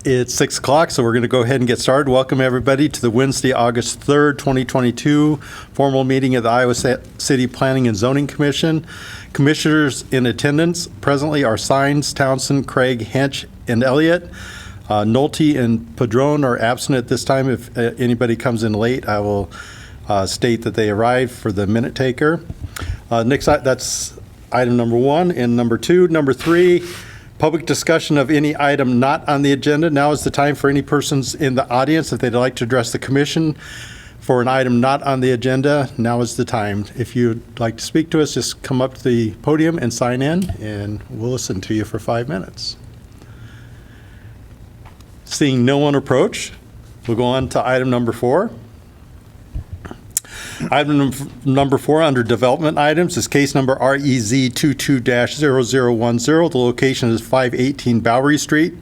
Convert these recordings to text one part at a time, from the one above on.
It's 6 o'clock, so we're going to go ahead and get started. Welcome, everybody, to the Wednesday, August 3rd, 2022 formal meeting of the Iowa City Planning and Zoning Commission. Commissioners in attendance presently are Sines, Townsend, Craig, Hench, and Elliott. Nolte and Padron are absent at this time. If anybody comes in late, I will state that they arrived for the minute taker. Next, that's item number 1. And number 2. Number 3, public discussion of any item not on the agenda. Now is the time for any persons in the audience, if they'd like to address the commission for an item not on the agenda, now is the time. If you'd like to speak to us, just come up to the podium and sign in, and we'll listen to you for 5 minutes. Seeing no one approach, we'll go on to item number 4. Item number 4 under development items is case number REZ 22-0010. The location is 518 Bowery Street.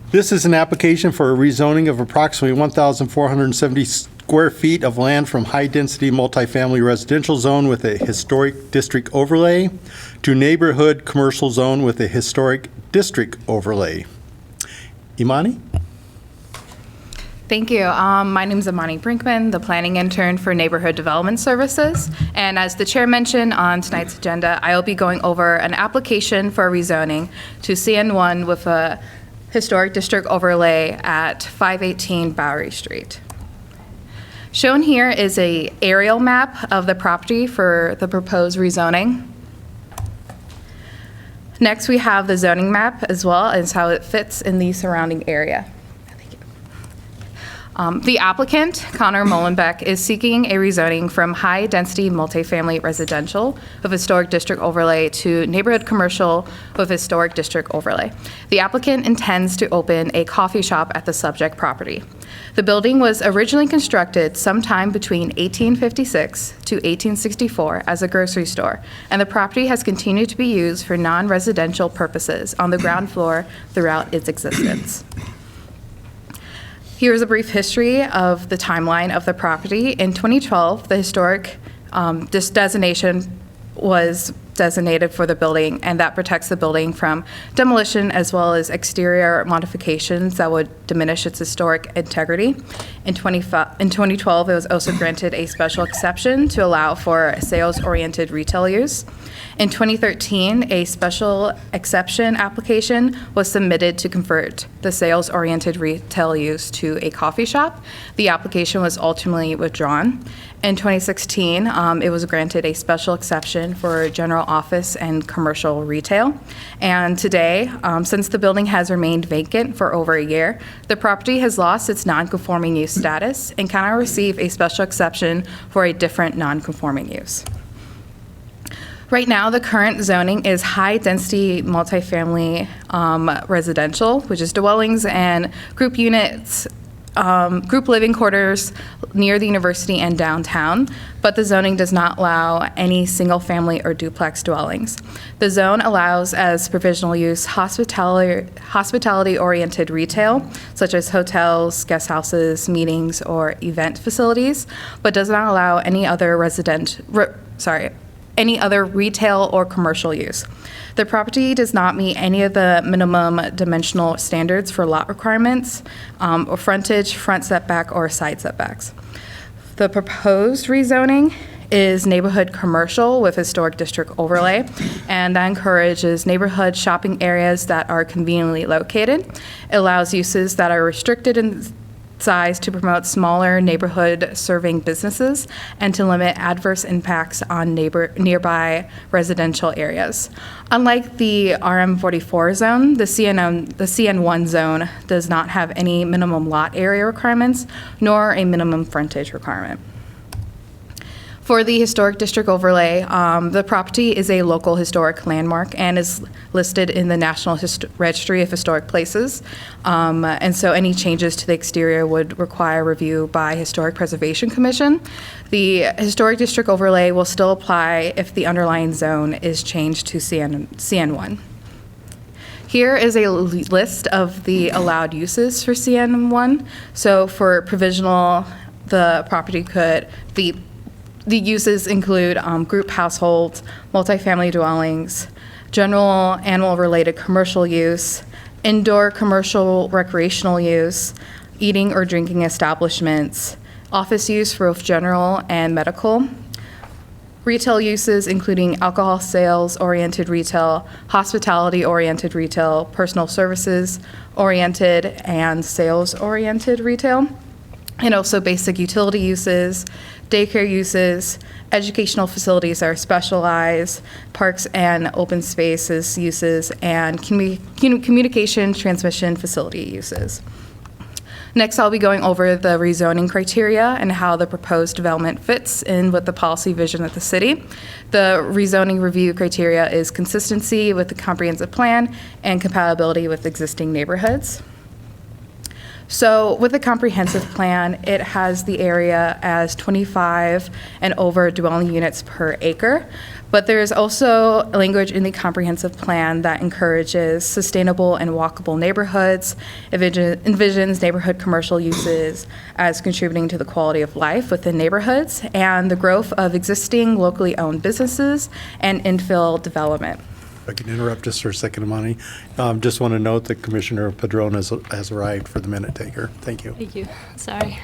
This is an application for a rezoning of approximately 1,470 square feet of land from high-density multifamily residential zone with a historic district overlay to neighborhood commercial zone with a historic district overlay. Imani? Thank you. My name is Imani Brinkman, the planning intern for Neighborhood Development Services. And as the chair mentioned on tonight's agenda, I will be going over an application for rezoning to CN1 with a historic district overlay at 518 Bowery Street. Shown here is an aerial map of the property for the proposed rezoning. Next, we have the zoning map as well as how it fits in the surrounding area. The applicant, Connor Molenbeek, is seeking a rezoning from high-density multifamily residential with historic district overlay to neighborhood commercial with historic district overlay. The applicant intends to open a coffee shop at the subject property. The building was originally constructed sometime between 1856 to 1864 as a grocery store, and the property has continued to be used for non-residential purposes on the ground floor throughout its existence. Here's a brief history of the timeline of the property. In 2012, the historic designation was designated for the building, and that protects the building from demolition as well as exterior modifications that would diminish its historic integrity. In 2012, it was also granted a special exception to allow for sales-oriented retail use. In 2013, a special exception application was submitted to convert the sales-oriented retail use to a coffee shop. The application was ultimately withdrawn. In 2016, it was granted a special exception for general office and commercial retail. And today, since the building has remained vacant for over a year, the property has lost its non-conforming use status and cannot receive a special exception for a different non-conforming use. Right now, the current zoning is high-density multifamily residential, which is dwellings and group units, group living quarters near the university and downtown, but the zoning does not allow any single-family or duplex dwellings. The zone allows as provisional use hospitality-oriented retail, such as hotels, guest houses, meetings, or event facilities, but does not allow any other any other retail or commercial use. The property does not meet any of the minimum dimensional standards for lot requirements, or frontage, front setback, or side setbacks. The proposed rezoning is neighborhood commercial with historic district overlay, and that encourages neighborhood shopping areas that are conveniently located. It allows uses that are restricted in size to promote smaller neighborhood serving businesses and to limit adverse impacts on nearby residential areas. Unlike the RM44 zone, the CN1 zone does not have any minimum lot area requirements nor a minimum frontage requirement. For the historic district overlay, the property is a local historic landmark and is listed in the National Registry of Historic Places. And so any changes to the exterior would require review by Historic Preservation Commission. The historic district overlay will still apply if the underlying zone is changed to CN1. Here is a list of the allowed uses for CN1. So for provisional, the property could, the uses include group households, multifamily dwellings, general animal-related commercial use, indoor commercial recreational use, eating or drinking establishments, office use for both general and medical, retail uses including alcohol sales-oriented retail, hospitality-oriented retail, personal services-oriented and sales-oriented retail, and also basic utility uses, daycare uses, educational facilities that are specialized, parks and open spaces uses, and communication transmission facility uses. Next, I'll be going over the rezoning criteria and how the proposed development fits in with the policy vision of the city. The rezoning review criteria is consistency with the comprehensive plan and compatibility with existing neighborhoods. So with the comprehensive plan, it has the area as 25 and over dwelling units per acre, but there is also language in the comprehensive plan that encourages sustainable and walkable neighborhoods, envisions neighborhood commercial uses as contributing to the quality of life within neighborhoods, and the growth of existing locally owned businesses and infill development. If I can interrupt just for a second, Imani. Just want to note that Commissioner Padron has arrived for the minute taker. Thank you. Thank you. Sorry.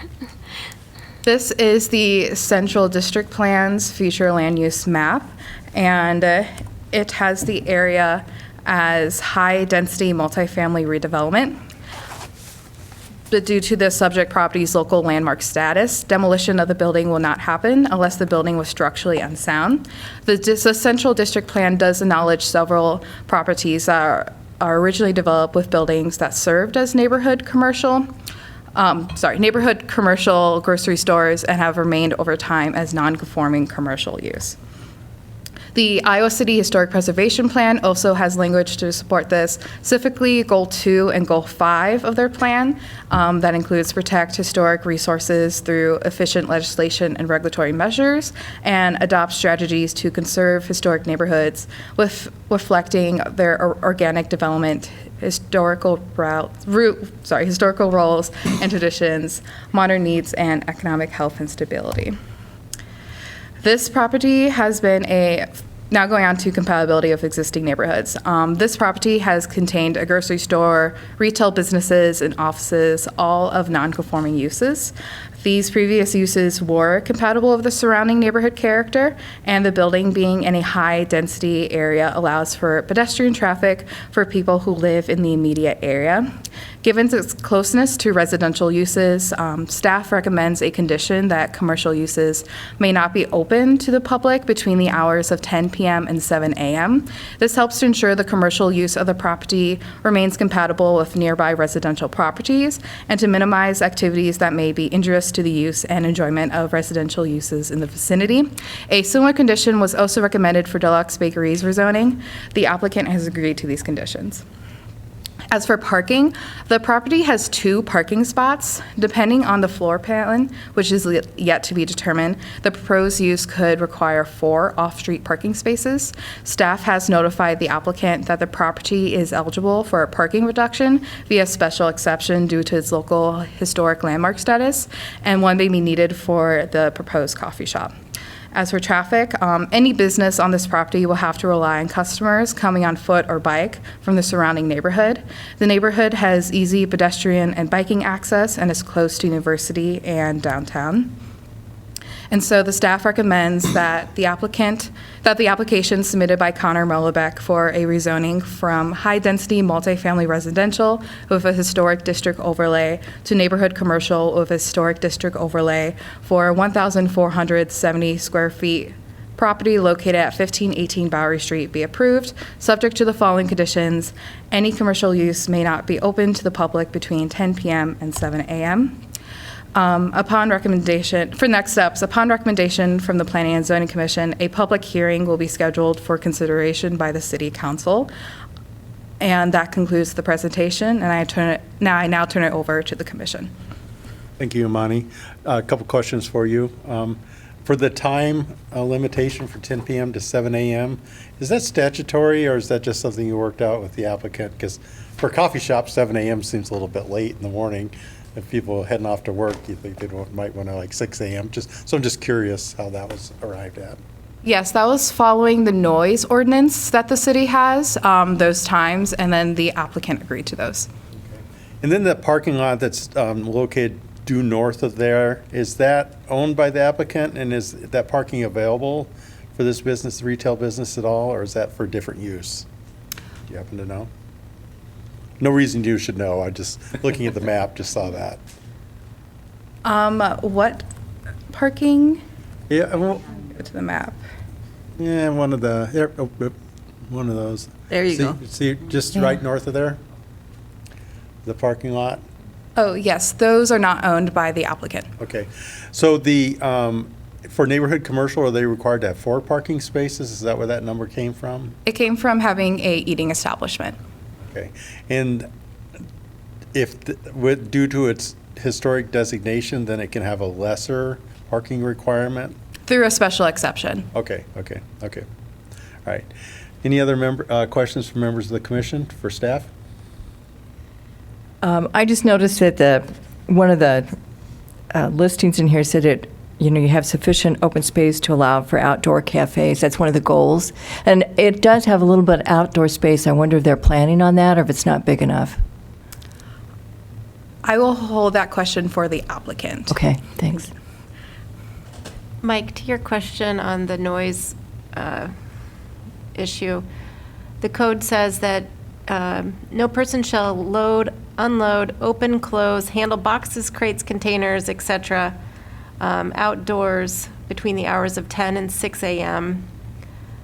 This is the Central District Plan's future land use map, and it has the area as high-density multifamily redevelopment. But due to the subject property's local landmark status, demolition of the building will not happen unless the building was structurally unsound. The Central District Plan does acknowledge several properties that are originally developed with buildings that served as neighborhood commercial grocery stores and have remained over time as non-conforming commercial use. The Iowa City Historic Preservation Plan also has language to support this, specifically Goal 2 and Goal 5 of their plan that includes protect historic resources through efficient legislation and regulatory measures and adopt strategies to conserve historic neighborhoods with reflecting their organic development, historical roles and traditions, modern needs, and economic health and stability. This property has been now going on to compatibility of existing neighborhoods. This property has contained a grocery store, retail businesses, and offices, all of non-conforming uses. These previous uses were compatible with the surrounding neighborhood character, and the building being in a high-density area allows for pedestrian traffic for people who live in the immediate area. Given its closeness to residential uses, staff recommends a condition that commercial uses may not be open to the public between the hours of 10 p.m. and 7 a.m. This helps to ensure the commercial use of the property remains compatible with nearby residential properties and to minimize activities that may be injurious to the use and enjoyment of residential uses in the vicinity. A similar condition was also recommended for Deluxe Bakeries rezoning. The applicant has agreed to these conditions. As for parking, the property has 2 parking spots. Depending on the floor plan, which is yet to be determined, the proposed use could require 4 off-street parking spaces. Staff has notified the applicant that the property is eligible for a parking reduction via special exception due to its local historic landmark status, and one may be needed for the proposed coffee shop. As for traffic, any business on this property will have to rely on customers coming on foot or bike from the surrounding neighborhood. The neighborhood has easy pedestrian and biking access and is close to university and downtown. And so the staff recommends that the application submitted by Connor Molebeck for a rezoning from high-density multifamily residential with a historic district overlay to neighborhood commercial with a historic district overlay for 1,470 square feet property located at 1518 Bowery Street be approved, subject to the following conditions. Any commercial use may not be open to the public between 10 p.m. and 7 a.m. Upon recommendation from the Planning and Zoning Commission, a public hearing will be scheduled for consideration by the City Council. And that concludes the presentation, and I now turn it over to the Commission. Thank you, Imani. A couple questions for you. For the time limitation for 10 p.m. to 7 a.m., is that statutory or is that just something you worked out with the applicant? Because for a coffee shop, 7 a.m. seems a little bit late in the morning. If people are heading off to work, you think they might want to like 6 a.m. So I'm just curious how that was arrived at. Yes, that was following the noise ordinance that the city has, those times, and then the applicant agreed to those. And then the parking lot that's located due north of there, is that owned by the applicant, and is that parking available for this business, retail business at all, or is that for different use? Do you happen to know? No reason you should know, I just, looking at the map, just saw that. What parking? Yeah, well, Go to the map. yeah, one of those. There you go. See, just right north of there? The parking lot? Oh, yes, those are not owned by the applicant. Okay, so for neighborhood commercial, are they required to have 4 parking spaces? Is that where that number came from? It came from having a eating establishment. Okay, and if, due to its historic designation, then it can have a lesser parking requirement? Through a special exception. Okay. All right. Any other questions from members of the commission for staff? I just noticed that one of the listings in here said you have sufficient open space to allow for outdoor cafes. That's one of the goals. And it does have a little bit of outdoor space. I wonder if they're planning on that or if it's not big enough. I will hold that question for the applicant. Okay, thanks. Mike, to your question on the noise issue, the code says that no person shall load, unload, open, close, handle boxes, crates, containers, etc., outdoors between the hours of 10 and 6 a.m.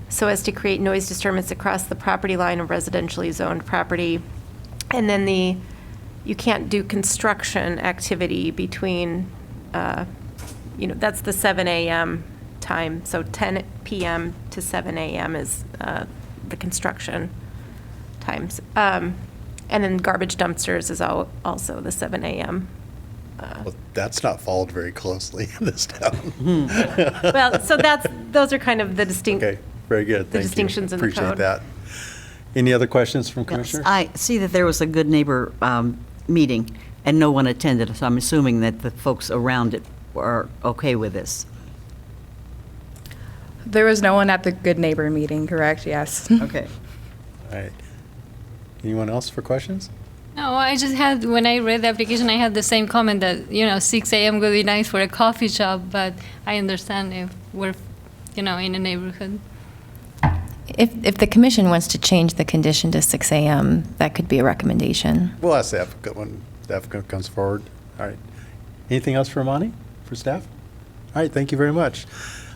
so as to create noise disturbance across the property line of residentially zoned property. And then you can't do construction activity between, that's the 7 a.m. time. So 10 p.m. to 7 a.m. is the construction times. And then garbage dumpsters is also the 7 a.m. Well, that's not followed very closely in this town. Well, so those are kind of the distinct. Okay, very good. The Thank you. distinctions in the Appreciate code. that. Any other questions from Yes, commissioners? I see that there was a good neighbor meeting, and no one attended, so I'm assuming that the folks around it are okay with this. There was no one at the Good Neighbor meeting, correct? Yes. Okay. All right. Anyone else for questions? No, I just had, when I read the application, I had the same comment that, 6 a.m. would be nice for a coffee shop, but I understand if we're, in a neighborhood. If the commission wants to change the condition to 6 a.m., that could be a recommendation. We'll ask the applicant when the applicant comes forward. All right. Anything else for Amani, for staff? All right, thank you very much.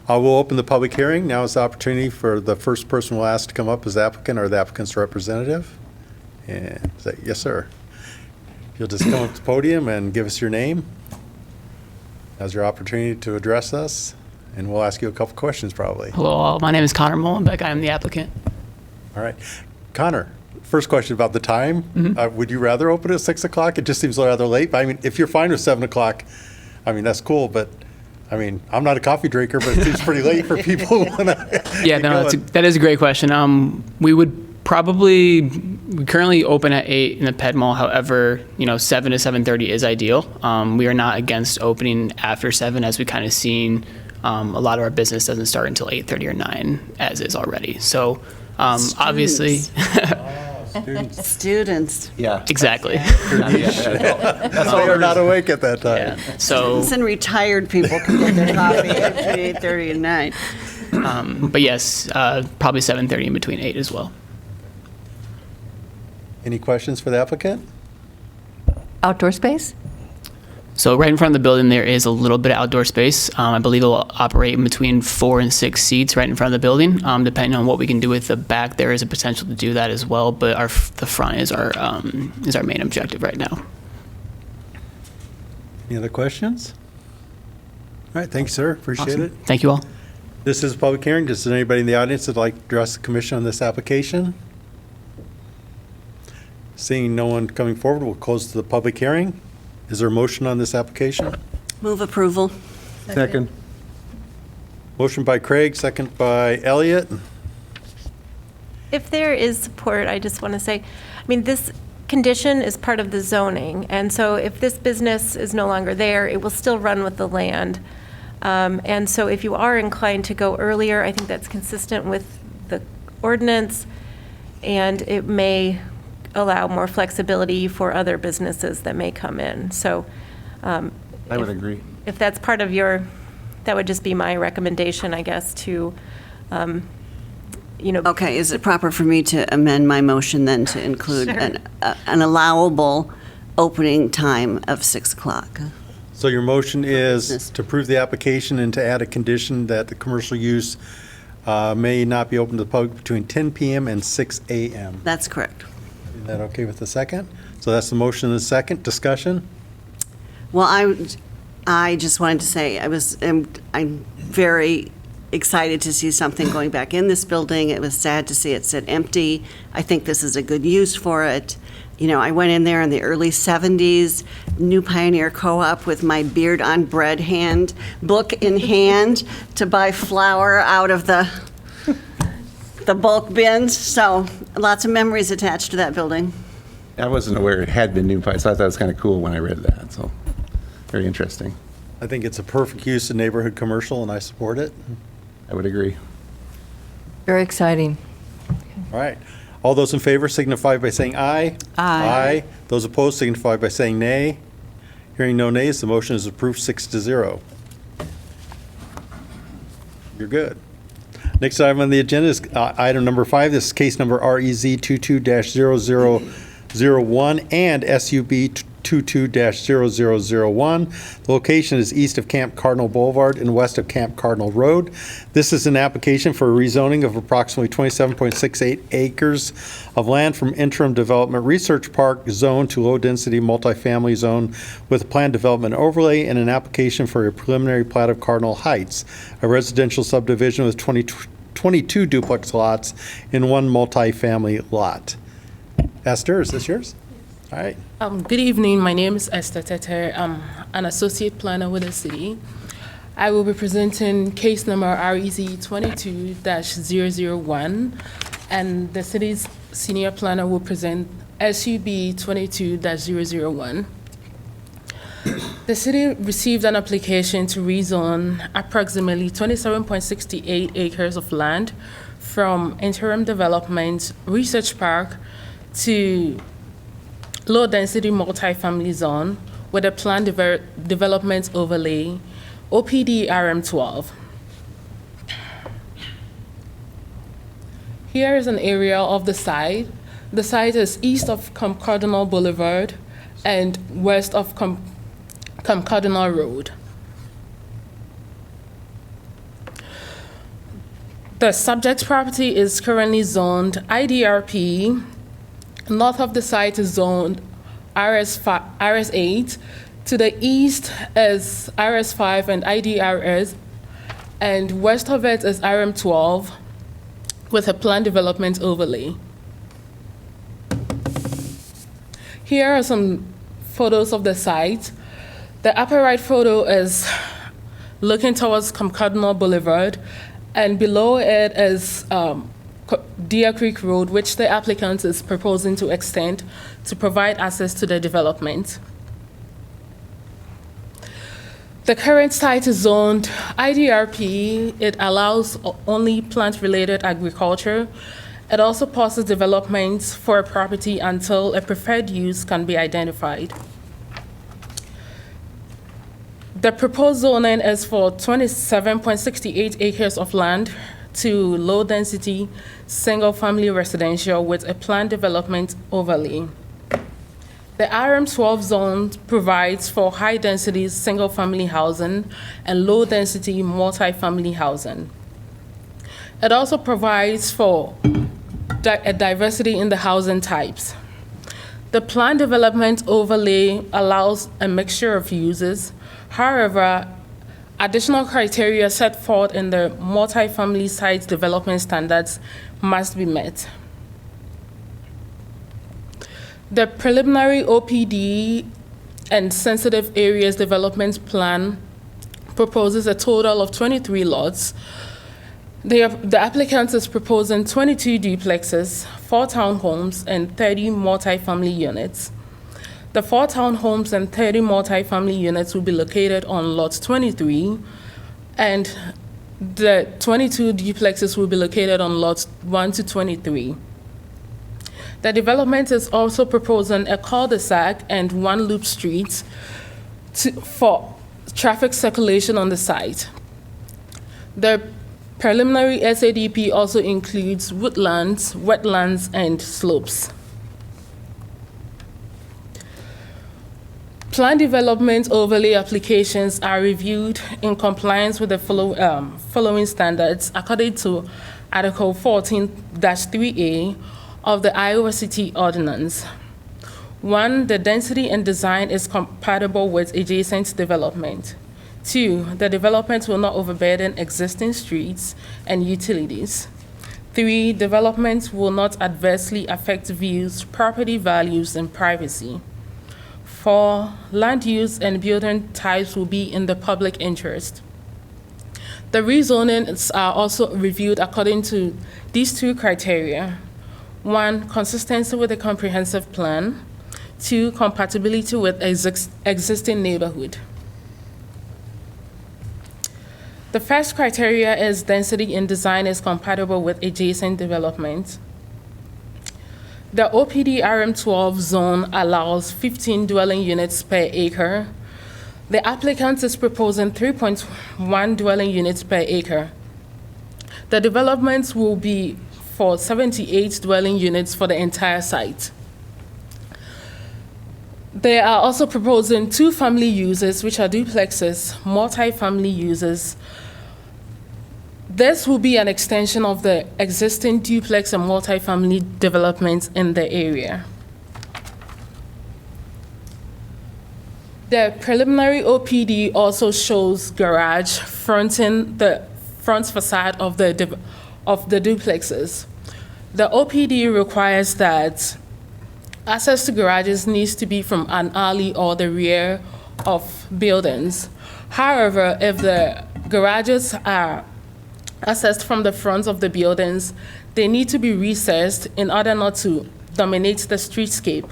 We'll open the public hearing. Now is the opportunity for the first person we'll ask to come up as applicant or the applicant's representative. And say, yes, sir. You'll just come up to the podium and give us your name. Now's your opportunity to address us, and we'll ask you a couple questions probably. Hello, my name is Connor Molenbeek. I am the applicant. All right. Connor, first question about the time. Would you rather open at 6 o'clock? It just seems rather late. But I mean, if you're fine with 7 o'clock, I mean, that's cool. But I mean, I'm not a coffee drinker, but it seems pretty late for people who want to. Yeah, no, that is a great question. We currently open at 8 in the Ped Mall. However, 7 to 7:30 is ideal. We are not against opening after 7, as we kind of seen. A lot of our business doesn't start until 8:30 or 9, as is already. So, obviously, Students. Yeah. Exactly. That's why you're not awake at that time. Yeah. So, Students and retired people can get their coffee at 8:30 at night. but yes, probably 7:30 in between 8 as well. Any questions for the applicant? Outdoor space? So right in front of the building, there is a little bit of outdoor space. I believe it will operate in between 4 and 6 seats right in front of the building. Depending on what we can do with the back, there is a potential to do that as well. But the front is our main objective right now. Any other questions? All right, thanks, sir. Appreciate Awesome. it. Thank you all. This is a public hearing. Is there anybody in the audience that'd like to address the commission on this application? Seeing no one coming forward, we'll close the public hearing. Is there a motion on this application? Move approval. Second. Motion by Craig, second by Elliot. If there is support, I just want to say, this condition is part of the zoning, and so if this business is no longer there, it will still run with the land. And so if you are inclined to go earlier, I think that's consistent with the ordinance, and it may allow more flexibility for other businesses that may come in. So I would agree. if that's part of your, that would just be my recommendation, I guess, to, Okay, is it proper for me to amend my motion then to include Sure. an allowable opening time of 6 o'clock? So your motion is to approve the application and to add a condition that the commercial use may not be open to the public between 10 PM and 6 AM. That's correct. Is that okay with the second? So that's the motion and the second. Discussion? Well, I just wanted to say, I'm very excited to see something going back in this building. It was sad to see it sit empty. I think this is a good use for it. You know, I went in there in the early 70s, New Pioneer Co-op with my beard on bread book in hand to buy flour out of the bulk bins. So lots of memories attached to that building. I wasn't aware it had been New Pine, so I thought it was kind of cool when I read that, so very interesting. I think it's a perfect use of neighborhood commercial, and I support it. I would agree. Very exciting. All right. All those in favor signify by saying aye. Aye. Those opposed signify by saying nay. Hearing no nays, the motion is approved 6-0. You're good. Next item on the agenda is item number 5. This is case number REZ 22-0001 and SUB 22-0001. The location is east of Camp Cardinal Boulevard and west of Camp Cardinal Road. This is an application for a rezoning of approximately 27.68 acres of land from interim development research park zone to low-density multifamily zone with a planned development overlay, and an application for a preliminary plat of Cardinal Heights, a residential subdivision with 22 duplex lots in one multifamily lot. Esther, is this yours? All right. Good evening. My name is Esther Teter. I'm an associate planner with the city. I will be presenting case number REZ 22-001, and the city's senior planner will present SUB 22-001. The city received an application to rezone approximately 27.68 acres of land from interim development research park to low-density multifamily zone with a planned development overlay, OPD RM12. Here is an area of the site. The site is east of Cardinal Boulevard and west of Cardinal Road. The subject property is currently zoned IDRP. North of the site is zoned RS8. To the east is RS5 and IDRS, and west of it is RM12 with a planned development overlay. Here are some photos of the site. The upper right photo is looking towards Cardinal Boulevard, and below it is Deer Creek Road, which the applicant is proposing to extend to provide access to the development. The current site is zoned IDRP. It allows only plant-related agriculture. It also pauses development for a property until a preferred use can be identified. The proposed zoning is for 27.68 acres of land to low-density, single-family residential with a planned development overlay. The RM12 zone provides for high-density, single-family housing and low-density, multifamily housing. It also provides for a diversity in the housing types. The planned development overlay allows a mixture of uses. However, additional criteria set forth in the multifamily site development standards must be met. The preliminary OPD and sensitive areas development plan proposes a total of 23 lots. The applicant is proposing 22 duplexes, 4 townhomes, and 30 multifamily units. The 4 townhomes and 30 multifamily units will be located on Lot 23, and the 22 duplexes will be located on lots 1 to 23. The development is also proposing a cul-de-sac and one loop street for traffic circulation on the site. The preliminary SADP also includes woodlands, wetlands, and slopes. Plan development overlay applications are reviewed in compliance with the following standards according to Article 14-3A of the Iowa City Ordinance. 1, the density and design is compatible with adjacent development. 2, the development will not overburden existing streets and utilities. 3, development will not adversely affect views, property values, and privacy. 4, land use and building types will be in the public interest. The rezonings are also reviewed according to these 2 criteria. 1, consistency with the comprehensive plan. 2, compatibility with existing neighborhood. The first criteria is density and design is compatible with adjacent development. The OPD RM12 zone allows 15 dwelling units per acre. The applicant is proposing 3.1 dwelling units per acre. The development will be for 78 dwelling units for the entire site. They are also proposing 2 family uses, which are duplexes, multifamily uses. This will be an extension of the existing duplex and multifamily developments in the area. The preliminary OPD also shows garage fronting the front facade of the duplexes. The OPD requires that access to garages needs to be from an alley or the rear of buildings. However, if the garages are accessed from the front of the buildings, they need to be recessed in order not to dominate the streetscape.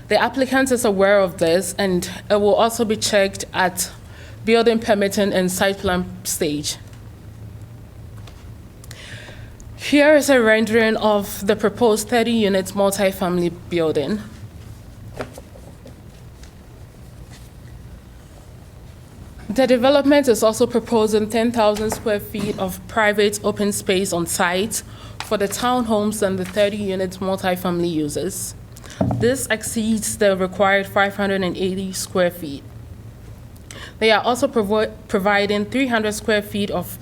The applicant is aware of this, and it will also be checked at building permitting and site plan stage. Here is a rendering of the proposed 30-unit multifamily building. The development is also proposing 10,000 square feet of private open space on site for the townhomes and the 30-unit multifamily uses. This exceeds the required 580 square feet. They are also providing 300 square feet of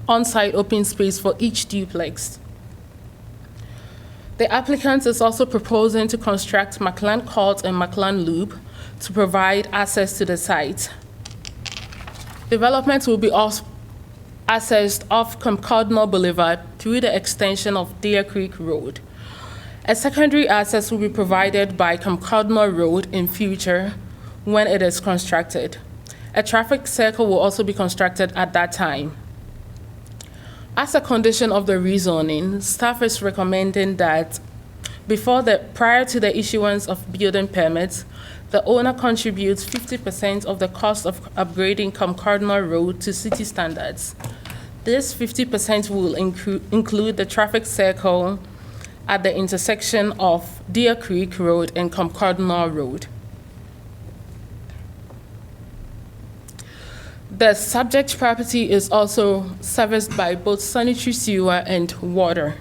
on-site open space for each duplex. The applicant is also proposing to construct McLean Court and McLean Loop to provide access to the site. Development will be accessed off Concordnor Boulevard through the extension of Deer Creek Road. A secondary access will be provided by Concordnor Road in future when it is constructed. A traffic circle will also be constructed at that time. As a condition of the rezoning, staff is recommending that prior to the issuance of building permits, the owner contributes 50% of the cost of upgrading Concordnor Road to city standards. This 50% will include the traffic circle at the intersection of Deer Creek Road and Concordnor Road. The subject property is also serviced by both sanitary sewer and water.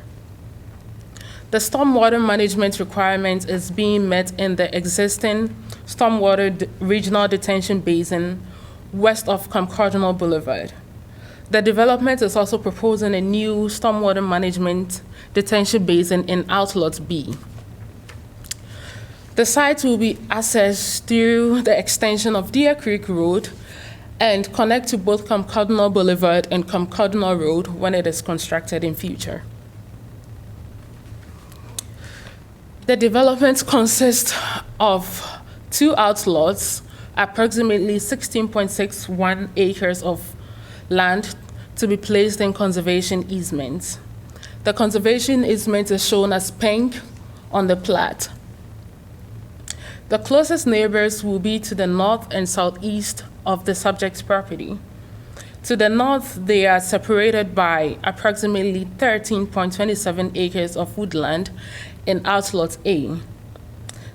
The stormwater management requirement is being met in the existing stormwater regional detention basin west of Concordnor Boulevard. The development is also proposing a new stormwater management detention basin in Outlot B. The site will be accessed through the extension of Deer Creek Road and connect to both Concordnor Boulevard and Concordnor Road when it is constructed in future. The development consists of 2 outlots, approximately 16.61 acres of land to be placed in conservation easements. The conservation easement is shown as pink on the plat. The closest neighbors will be to the north and southeast of the subject property. To the north, they are separated by approximately 13.27 acres of woodland in Outlot A.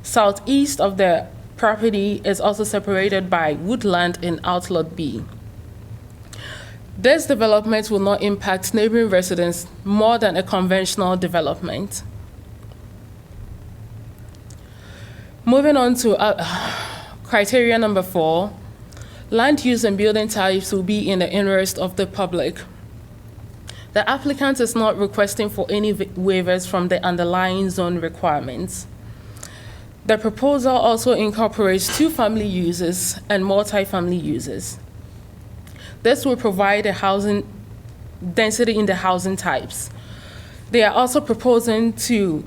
Southeast of the property is also separated by woodland in Outlot B. This development will not impact neighboring residents more than a conventional development. Moving on to criteria number 4, land use and building types will be in the interest of the public. The applicant is not requesting for any waivers from the underlying zone requirements. The proposal also incorporates two-family uses and multifamily uses. This will provide a housing density in the housing types. They are also proposing to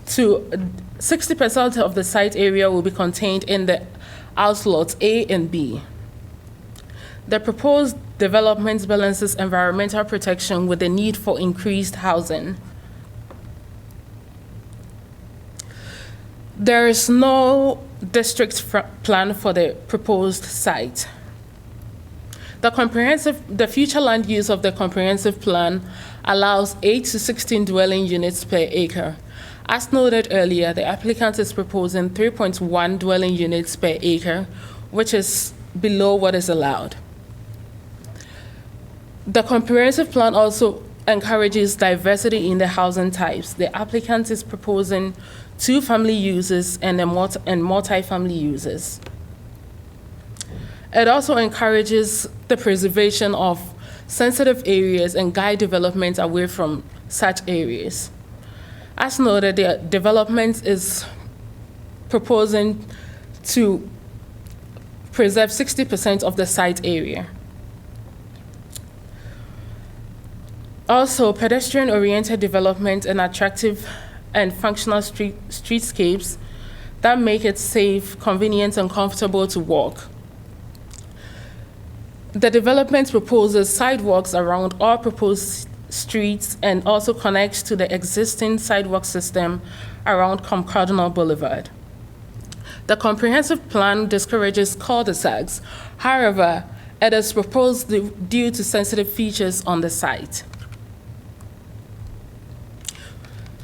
60% of the site area will be contained in the outlots A and B. The proposed development balances environmental protection with the need for increased housing. There is no district plan for the proposed site. The future land use of the comprehensive plan allows 8 to 16 dwelling units per acre. As noted earlier, the applicant is proposing 3.1 dwelling units per acre, which is below what is allowed. The comprehensive plan also encourages diversity in the housing types. The applicant is proposing two-family uses and multi-family uses. It also encourages the preservation of sensitive areas and guide development away from such areas. As noted, the development is proposing to preserve 60% of the site area. Also, pedestrian-oriented development and attractive and functional streetscapes that make it safe, convenient, and comfortable to walk. The development proposes sidewalks around all proposed streets and also connects to the existing sidewalk system around Cardinal Boulevard. The comprehensive plan discourages cul-de-sacs. However, it is proposed due to sensitive features on the site.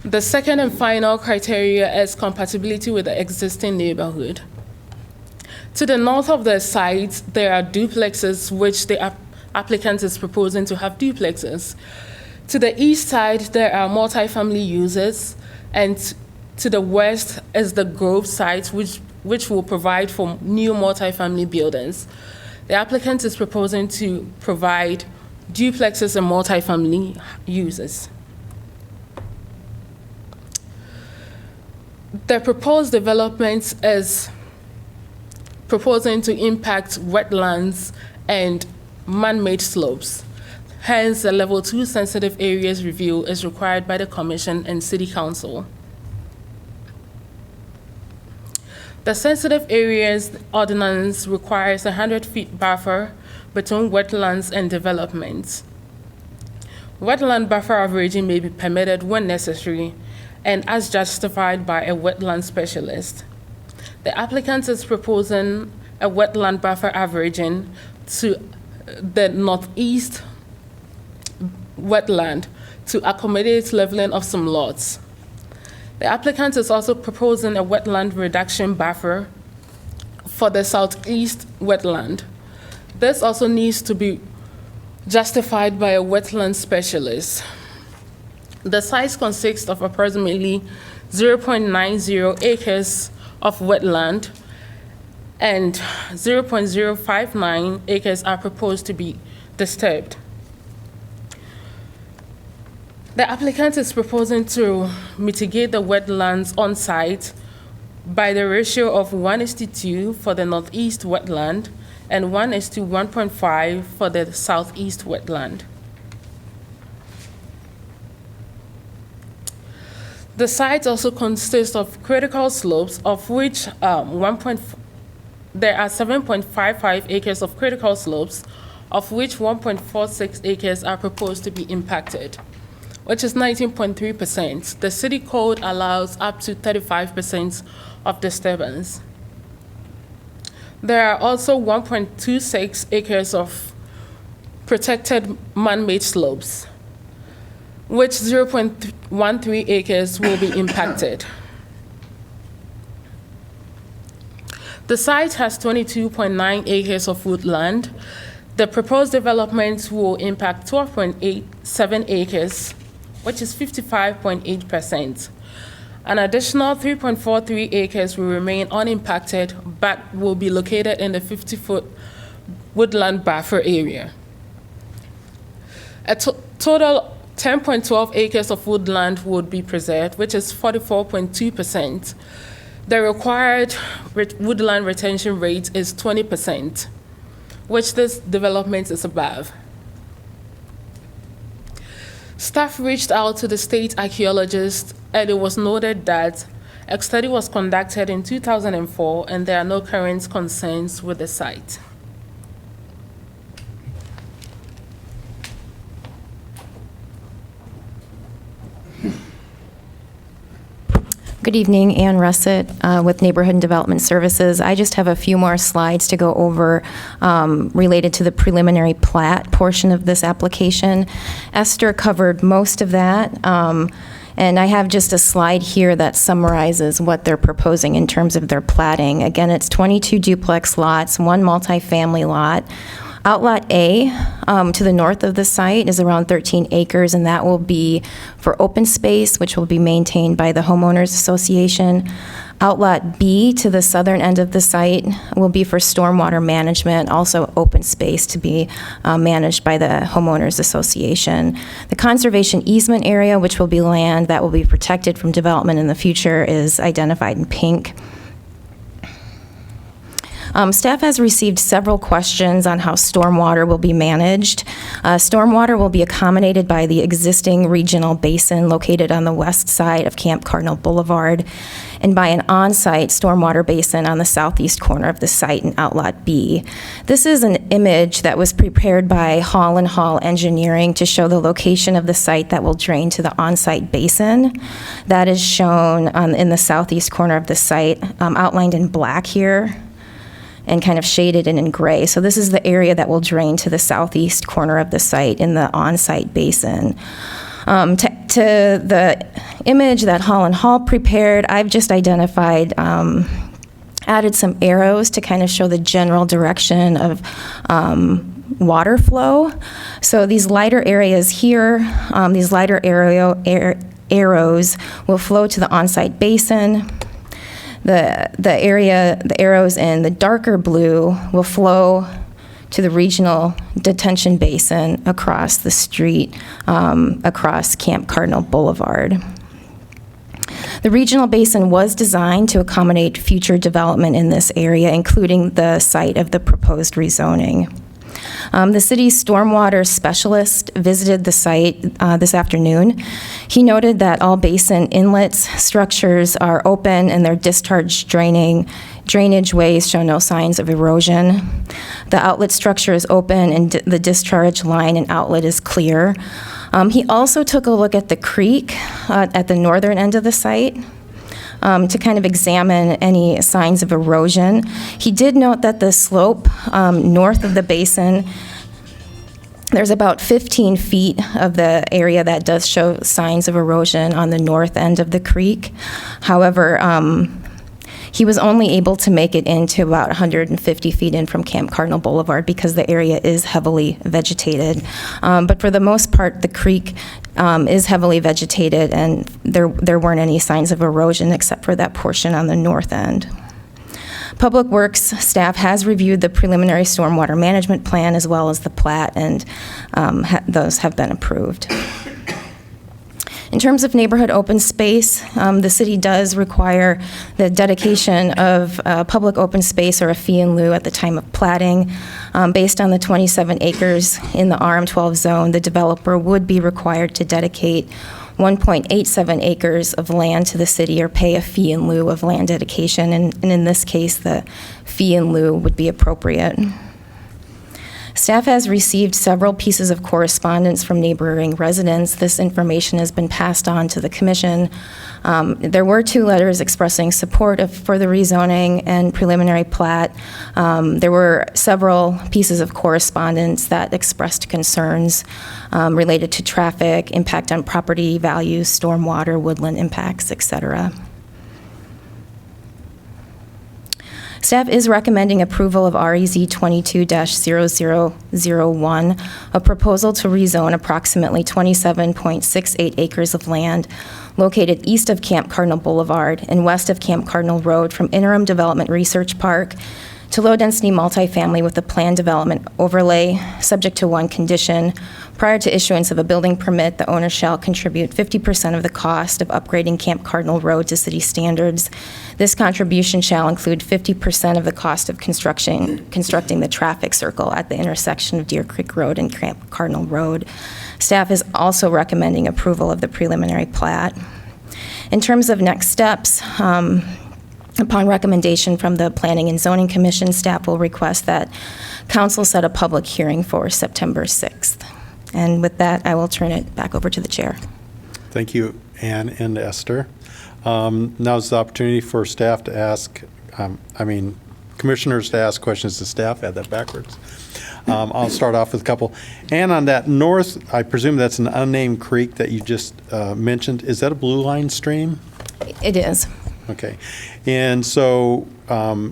The second and final criteria is compatibility with the existing neighborhood. To the north of the site, there are duplexes, which the applicant is proposing to have duplexes. To the east side, there are multifamily uses, and to the west is the Grove site, which will provide for new multifamily buildings. The applicant is proposing to provide duplexes and multifamily uses. The proposed development is proposing to impact wetlands and man-made slopes. Hence, a Level 2 sensitive areas review is required by the Commission and City Council. The sensitive areas ordinance requires a 100-foot buffer between wetlands and developments. Wetland buffer averaging may be permitted when necessary and as justified by a wetland specialist. The applicant is proposing a wetland buffer averaging to the northeast wetland to accommodate leveling of some lots. The applicant is also proposing a wetland reduction buffer for the southeast wetland. This also needs to be justified by a wetland specialist. The site consists of approximately 0.90 acres of wetland, and 0.059 acres are proposed to be disturbed. The applicant is proposing to mitigate the wetlands on site by the ratio of 1:2 for the northeast wetland and 1:1.5 for the southeast wetland. The site also consists of critical slopes, of which there are 7.55 acres of critical slopes, of which 1.46 acres are proposed to be impacted, which is 19.3%. The city code allows up to 35% of disturbance. There are also 1.26 acres of protected man-made slopes, which 0.13 acres will be impacted. The site has 22.9 acres of woodland. The proposed development will impact 12.87 acres, which is 55.8%. An additional 3.43 acres will remain unimpacted, but will be located in the 50-foot woodland buffer area. A total 10.12 acres of woodland would be preserved, which is 44.2%. The required woodland retention rate is 20%, which this development is above. Staff reached out to the state archaeologist, and it was noted that a study was conducted in 2004, and there are no current concerns with the site. Good evening, Ann Russett with Neighborhood and Development Services. I just have a few more slides to go over related to the preliminary plat portion of this application. Esther covered most of that, and I have just a slide here that summarizes what they're proposing in terms of their platting. Again, it's 22 duplex lots, 1 multifamily lot. Outlot A, to the north of the site, is around 13 acres, and that will be for open space, which will be maintained by the homeowners association. Outlot B, to the southern end of the site, will be for stormwater management, also open space to be managed by the homeowners association. The conservation easement area, which will be land that will be protected from development in the future, is identified in pink. Staff has received several questions on how stormwater will be managed. Stormwater will be accommodated by the existing regional basin located on the west side of Camp Cardinal Boulevard and by an on-site stormwater basin on the southeast corner of the site in Outlot B. This is an image that was prepared by Hall & Hall Engineering to show the location of the site that will drain to the on-site basin. That is shown in the southeast corner of the site, outlined in black here, and kind of shaded in gray. So this is the area that will drain to the southeast corner of the site in the on-site basin. To the image that Hall & Hall prepared, I've just identified, added some arrows to kind of show the general direction of water flow. So these lighter areas here, these lighter arrows will flow to the on-site basin. The arrows in the darker blue will flow to the regional detention basin across the street, across Camp Cardinal Boulevard. The regional basin was designed to accommodate future development in this area, including the site of the proposed rezoning. The city's stormwater specialist visited the site this afternoon. He noted that all basin inlets structures are open and their discharge drainage ways show no signs of erosion. The outlet structure is open and the discharge line and outlet is clear. He also took a look at the creek at the northern end of the site to kind of examine any signs of erosion. He did note that the slope north of the basin, there's about 15 feet of the area that does show signs of erosion on the north end of the creek. However, he was only able to make it into about 150 feet in from Camp Cardinal Boulevard because the area is heavily vegetated. But for the most part, the creek is heavily vegetated, and there weren't any signs of erosion except for that portion on the north end. Public Works staff has reviewed the preliminary stormwater management plan as well as the plat, and those have been approved. In terms of neighborhood open space, the city does require the dedication of public open space or a fee in lieu at the time of platting. Based on the 27 acres in the RM12 zone, the developer would be required to dedicate 1.87 acres of land to the city or pay a fee in lieu of land dedication, and in this case, the fee in lieu would be appropriate. Staff has received several pieces of correspondence from neighboring residents. This information has been passed on to the commission. There were 2 letters expressing support for the rezoning and preliminary plat. There were several pieces of correspondence that expressed concerns related to traffic, impact on property values, stormwater, woodland impacts, et cetera. Staff is recommending approval of REZ 22-0001, a proposal to rezone approximately 27.68 acres of land located east of Camp Cardinal Boulevard and west of Camp Cardinal Road from Interim Development Research Park to low-density multifamily with a planned development overlay, subject to one condition. Prior to issuance of a building permit, the owner shall contribute 50% of the cost of upgrading Camp Cardinal Road to city standards. This contribution shall include 50% of the cost of constructing the traffic circle at the intersection of Deer Creek Road and Camp Cardinal Road. Staff is also recommending approval of the preliminary plat. In terms of next steps, upon recommendation from the Planning and Zoning Commission, staff will request that council set a public hearing for September 6th. And with that, I will turn it back over to the chair. Thank you, Ann and Esther. Now's the opportunity for staff to ask, commissioners to ask questions to staff. I had that backwards. I'll start off with a couple. And on that north, I presume that's an unnamed creek that you just mentioned. Is that a blue line stream? It is. Okay. And so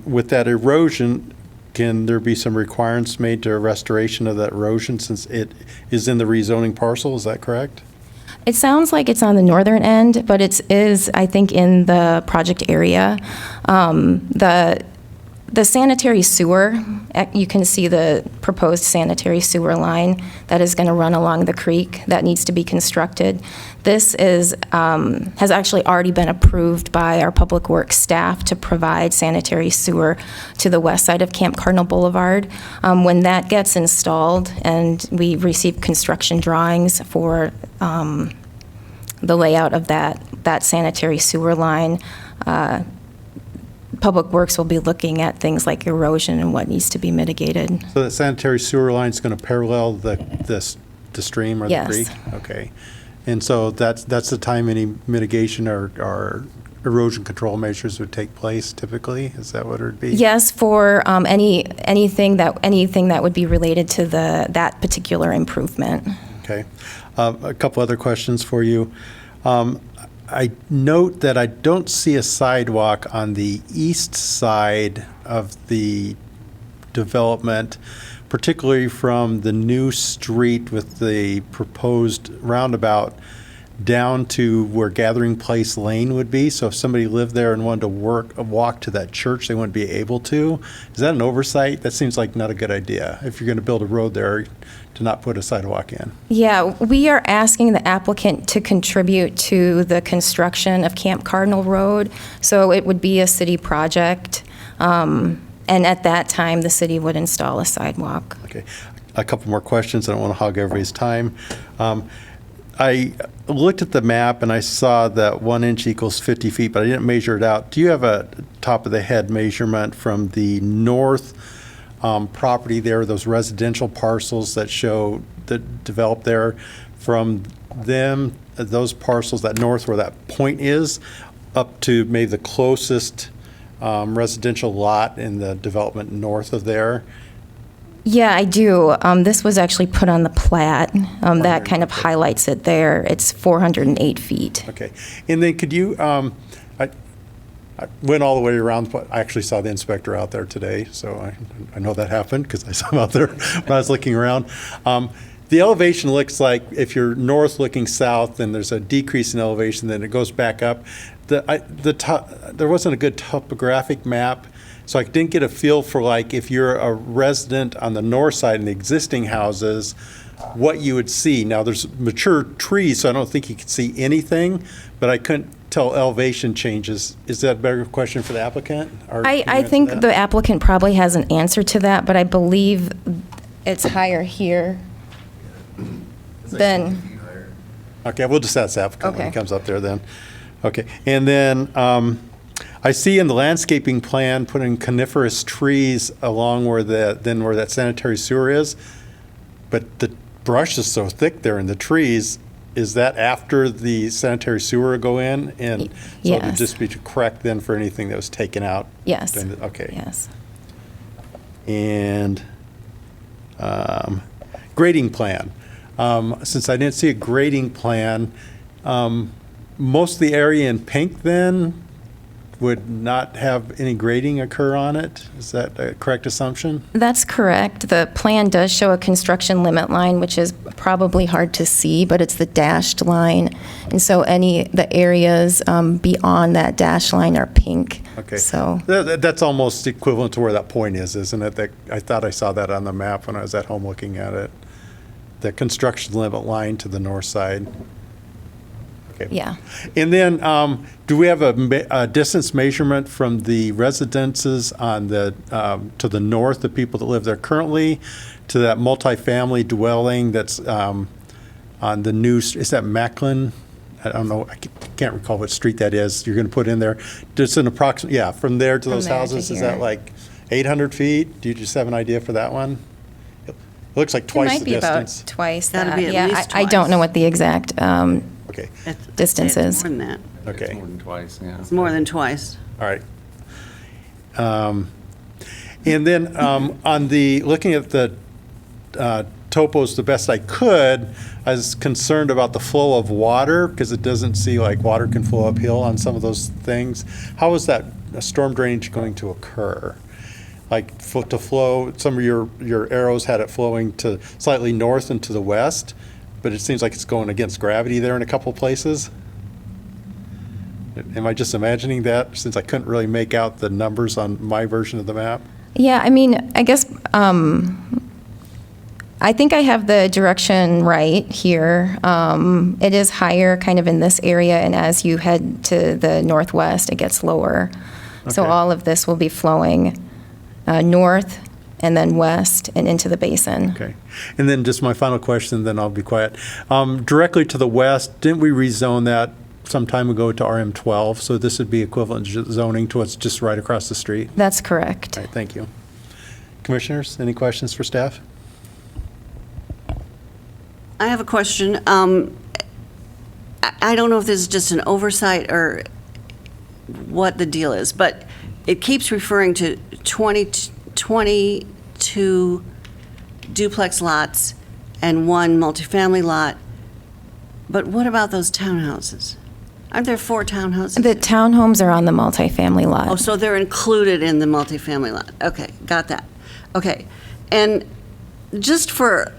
with that erosion, can there be some requirements made to restoration of that erosion since it is in the rezoning parcel? Is that correct? It sounds like it's on the northern end, but it is, I think, in the project area. The sanitary sewer, you can see the proposed sanitary sewer line that is going to run along the creek that needs to be constructed. This has actually already been approved by our Public Works staff to provide sanitary sewer to the west side of Camp Cardinal Boulevard. When that gets installed and we receive construction drawings for the layout of that sanitary sewer line, Public Works will be looking at things like erosion and what needs to be mitigated. So that sanitary sewer line is going to parallel the stream or the Yes. creek? Okay. And so that's the time any mitigation or erosion control measures would take place typically? Is that what it would be? Yes, for anything that would be related to that particular improvement. Okay. A couple other questions for you. I note that I don't see a sidewalk on the east side of the development, particularly from the new street with the proposed roundabout down to where Gathering Place Lane would be. So if somebody lived there and wanted to walk to that church, they wouldn't be able to. Is that an oversight? That seems like not a good idea if you're going to build a road there to not put a sidewalk in. Yeah, we are asking the applicant to contribute to the construction of Camp Cardinal Road, so it would be a city project, and at that time, the city would install a sidewalk. Okay. A couple more questions. I don't want to hog everybody's time. I looked at the map and I saw that 1 inch equals 50 feet, but I didn't measure it out. Do you have a top of the head measurement from the north property there, those residential parcels that show that developed there, from them, those parcels, that north where that point is, up to maybe the closest residential lot in the development north of there? Yeah, I do. This was actually put on the plat. That kind of highlights it there. It's 408 feet. Okay. And then could you, I went all the way around, but I actually saw the inspector out there today, so I know that happened because I saw him out there when I was looking around. The elevation looks like if you're north looking south, then there's a decrease in elevation, then it goes back up. There wasn't a good topographic map, so I didn't get a feel for, like, if you're a resident on the north side in the existing houses, what you would see. Now, there's mature trees, so I don't think you could see anything, but I couldn't tell elevation changes. Is that a better question for the applicant? Or can you I answer think that? the applicant probably has an answer to that, but I believe it's higher here than, Okay, we'll just ask the applicant when he Okay. comes up there then. Okay, and then I see in the landscaping plan, putting coniferous trees along where that sanitary sewer is, but the brush is so thick there in the trees. Is that after the sanitary sewer go in? And so it would Yes. just be correct then for anything that was taken out? Yes. Okay. Yes. And grading plan. Since I didn't see a grading plan, most of the area in pink then would not have any grading occur on it? Is that a correct assumption? That's correct. The plan does show a construction limit line, which is probably hard to see, but it's the dashed line. And so the areas beyond that dashed line are pink. Okay. So, That's almost equivalent to where that point is, isn't it? I thought I saw that on the map when I was at home looking at it. The construction limit line to the north side. Okay. yeah. And then, do we have a distance measurement from the residences on to the north, the people that live there currently, to that multifamily dwelling that's on the new, is that Macklin? I don't know, I can't recall what street that is you're going to put in there. Just an approximate, yeah, from there to From those there to houses, is here. that like 800 feet? Do you just have an idea for that one? It looks like It twice might the be distance. about twice Gotta that. be at Yeah, least I don't twice. know what the exact Okay, distances. It's more than that. okay. It's more than twice, yeah. It's more than twice. All right. And then on looking at the topos the best I could, I was concerned about the flow of water because it doesn't see like water can flow uphill on some of those things. How is that storm drainage going to occur? Like to flow, some of your arrows had it flowing to slightly north and to the west, but it seems like it's going against gravity there in a couple places. Am I just imagining that since I couldn't really make out the numbers on my version of the map? Yeah, I mean, I guess I think I have the direction right here. It is higher kind of in this area, and as you head to the northwest, it gets lower. So Okay. all of this will be flowing north and then west and into the basin. Okay. And then just my final question, then I'll be quiet. Directly to the west, didn't we rezone that some time ago to RM12? So this would be equivalent zoning to what's just right across the street? That's correct. All right, thank you. Commissioners, any questions for staff? I have a question. I don't know if this is just an oversight or what the deal is, but it keeps referring to 22 duplex lots and one multifamily lot. But what about those townhouses? Aren't there 4 townhouses? The townhomes are on the multifamily lot. Oh, so they're included in the multifamily lot. Okay, got that. Okay, and just for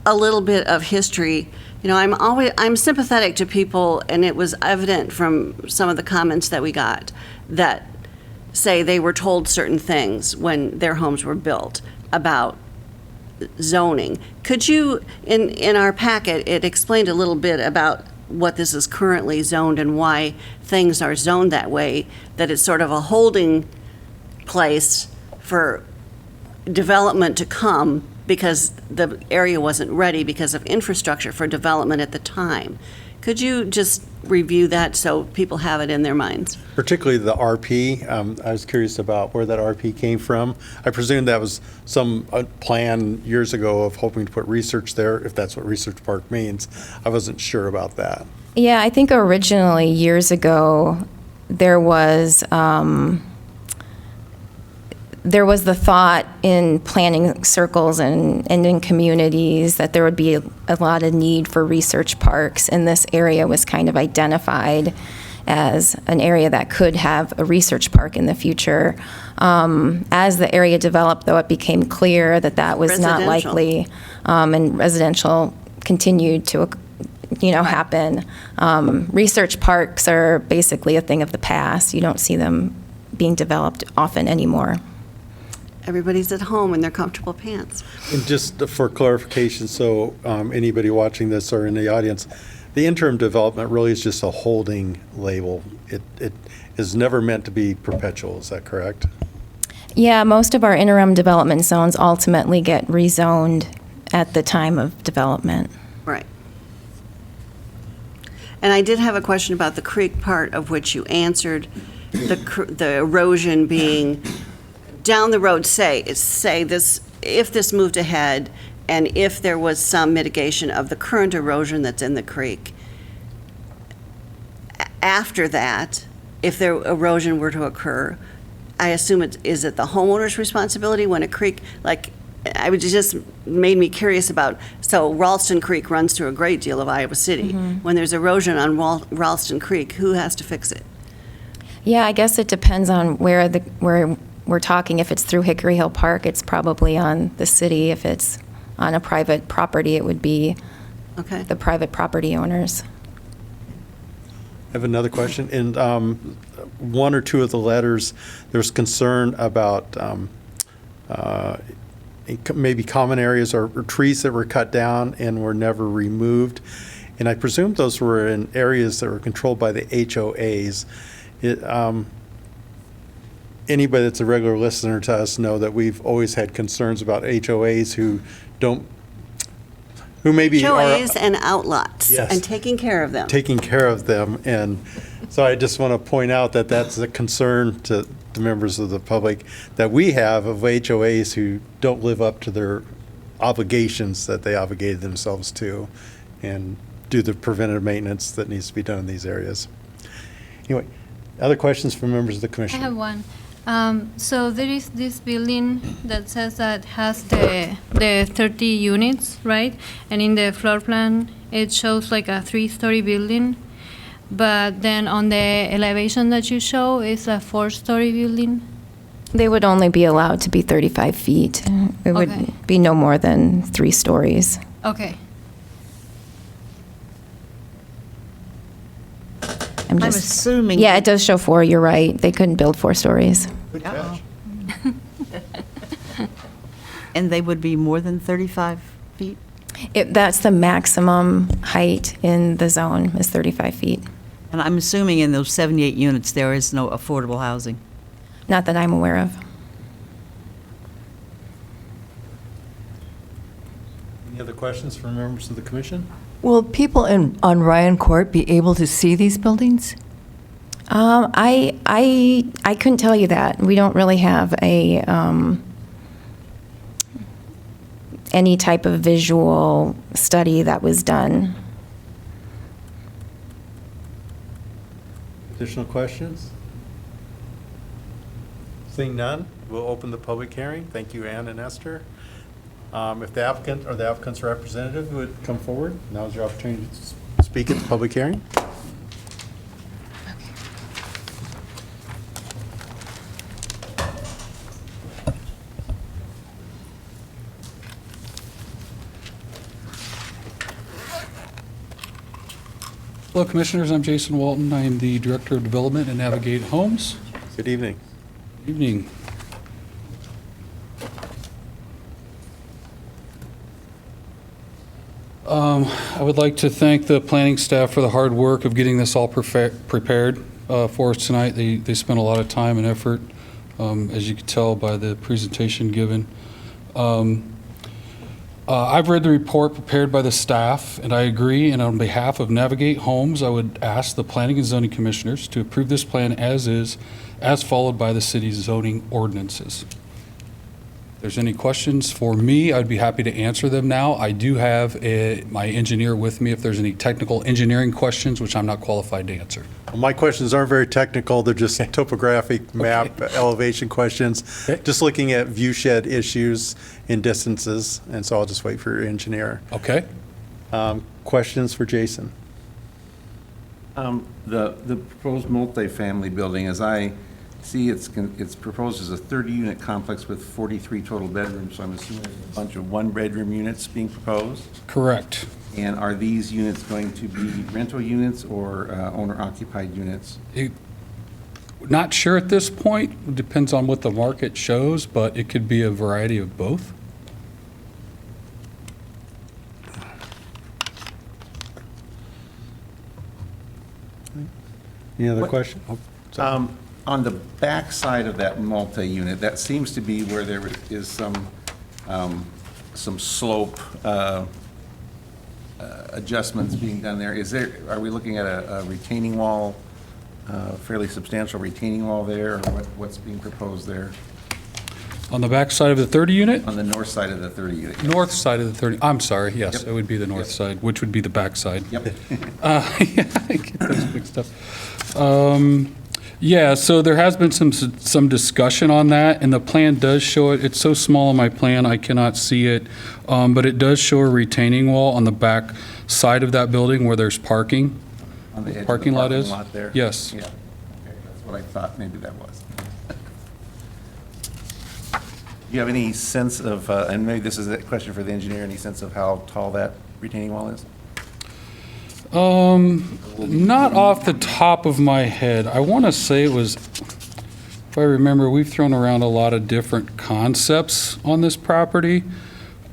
a little bit of history, you know, I'm sympathetic to people, and it was evident from some of the comments that we got that say they were told certain things when their homes were built about zoning. Could you, in our packet, it explained a little bit about what this is currently zoned and why things are zoned that way, that it's sort of a holding place for development to come because the area wasn't ready because of infrastructure for development at the time. Could you just review that so people have it in their minds? Particularly the RP. I was curious about where that RP came from. I presume that was some plan years ago of hoping to put research there, if that's what research park means. I wasn't sure about that. Yeah, I think originally, years ago, there was the thought in planning circles and in communities that there would be a lot of need for research parks, and this area was kind of identified as an area that could have a research park in the future. As the area developed, though, it became clear that that was not Residential. likely, and residential continued to happen. Research parks are basically a thing of the past. You don't see them being developed often anymore. Everybody's at home in their comfortable pants. And just for clarification, so anybody watching this or in the audience, the interim development really is just a holding label. It is never meant to be perpetual, is that correct? Yeah, most of our interim development zones ultimately get rezoned at the time of development. Right. And I did have a question about the creek part of which you answered. the erosion being down the road, say this, if this moved ahead, and if there was some mitigation of the current erosion that's in the creek, after that, if the erosion were to occur, I assume is it the homeowner's responsibility when a creek, like, it just made me curious about, so Ralston Creek runs through a great deal of Iowa City. When there's erosion on Ralston Creek, who has to fix it? Yeah, I guess it depends on where we're talking. If it's through Hickory Hill Park, it's probably on the city. If it's on a private property, it would be Okay. the private property owners. I have another question. In one or two of the letters, there's concern about maybe common areas or trees that were cut down and were never removed. And I presume those were in areas that were controlled by the HOAs. Anybody that's a regular listener to us know that we've always had concerns about HOAs who maybe HOAs are and outlots. Yes. And taking care of them. taking care of them. And so I just want to point out that that's a concern to members of the public that we have of HOAs who don't live up to their obligations that they obligated themselves to and do the preventative maintenance that needs to be done in these areas. Anyway, other questions from members of the I commission? have one. So there is this building that says that has the 30 units, right? And in the floor plan, it shows like a 3-story building. But then on the elevation that you show, it's a 4-story building. They would only be allowed to be 35 feet. It would Okay. be no more than 3 stories. Okay. I'm I'm just, assuming. yeah, it does show 4, you're right. They couldn't build 4 stories. Good catch. And they would be more than 35 feet? That's the maximum height in the zone, is 35 feet. And I'm assuming in those 78 units, there is no affordable housing. Not that I'm aware of. Any other questions from members of the commission? Will people on Ryan Court be able to see these buildings? I couldn't tell you that. We don't really have any type of visual study that was done. Additional questions? Seeing none, we'll open the public hearing. Thank you, Ann and Esther. If the applicant or the applicant's representative would come forward, now is your opportunity to speak at the public hearing. Hello, Commissioners. I'm Jason Walton. I am the Director of Development at Navigate Homes. Good evening. Evening. I would like to thank the planning staff for the hard work of getting this all prepared for us tonight. They spent a lot of time and effort, as you can tell by the presentation given. I've read the report prepared by the staff, and I agree, and on behalf of Navigate Homes, I would ask the Planning and Zoning Commissioners to approve this plan as is, as followed by the city's zoning ordinances. If there's any questions for me, I'd be happy to answer them now. I do have my engineer with me if there's any technical engineering questions, which I'm not qualified to answer. Well, my questions aren't very technical. They're just topographic map elevation questions. Okay. Just looking at view shed issues and distances, and so I'll just wait for your engineer. Okay? Questions for Jason? The proposed multifamily building, as I see, it's proposed as a 30-unit complex with 43 total bedrooms, so I'm assuming there's a bunch of one-bedroom units being proposed? Correct. And are these units going to be rental units or owner-occupied units? Not sure at this point. It depends on what the market shows, but it could be a variety of both. Any other question? Oh, sorry. On the back side of that multi-unit, that seems to be where there is some slope adjustments being done there. Are we looking at a retaining wall fairly substantial retaining wall there, or what's being proposed there On the back side of the 30 unit? on the north side of the 30 unit? North side of the 30, I'm sorry, yes, Yep. it would be the north side, which would be the back side. Yep. Yeah, I get those mixed up. Yeah, so there has been some discussion on that, and the plan does show it. It's so small on my plan, I cannot see it. But it does show a retaining wall on the back side of that building where there's parking. On the edge of the Parking lot is? lot there? Yes. Yeah, okay, that's what I thought maybe that was. Do you have any sense of, and maybe this is a question for the engineer, any sense of how tall that retaining wall is? Not off the top of my head. I want to say it was, if I remember, we've thrown around a lot of different concepts on this property.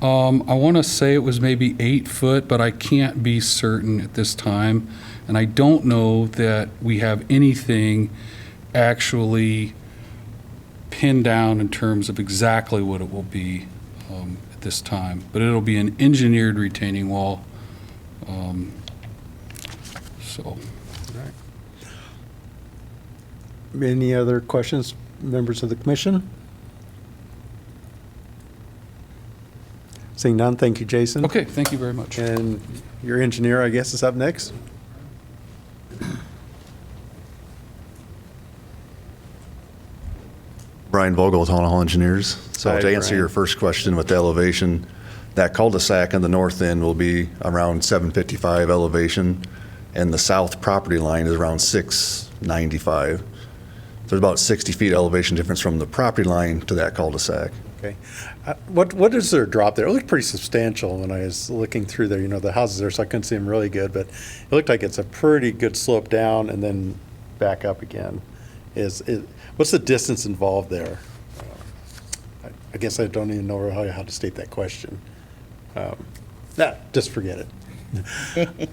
I want to say it was maybe 8 foot, but I can't be certain at this time. And I don't know that we have anything actually pinned down in terms of exactly what it will be at this time. But it'll be an engineered retaining wall. So. Any other questions, members of the commission? Seeing none, thank you, Jason. Okay, thank you very much. And your engineer, I guess, is up next? Brian Vogel, Town Hall Engineers. So Hi, to answer Brian. your first question with the elevation, that cul-de-sac on the north end will be around 755 elevation, and the south property line is around 695. There's about 60 feet elevation difference from the property line to that cul-de-sac. Okay. What is their drop there? It looked pretty substantial when I was looking through there. You know, the houses there, so I couldn't see them really good, but it looked like it's a pretty good slope down and then back up again. What's the distance involved there? I guess I don't even know how to state that question. Just forget it.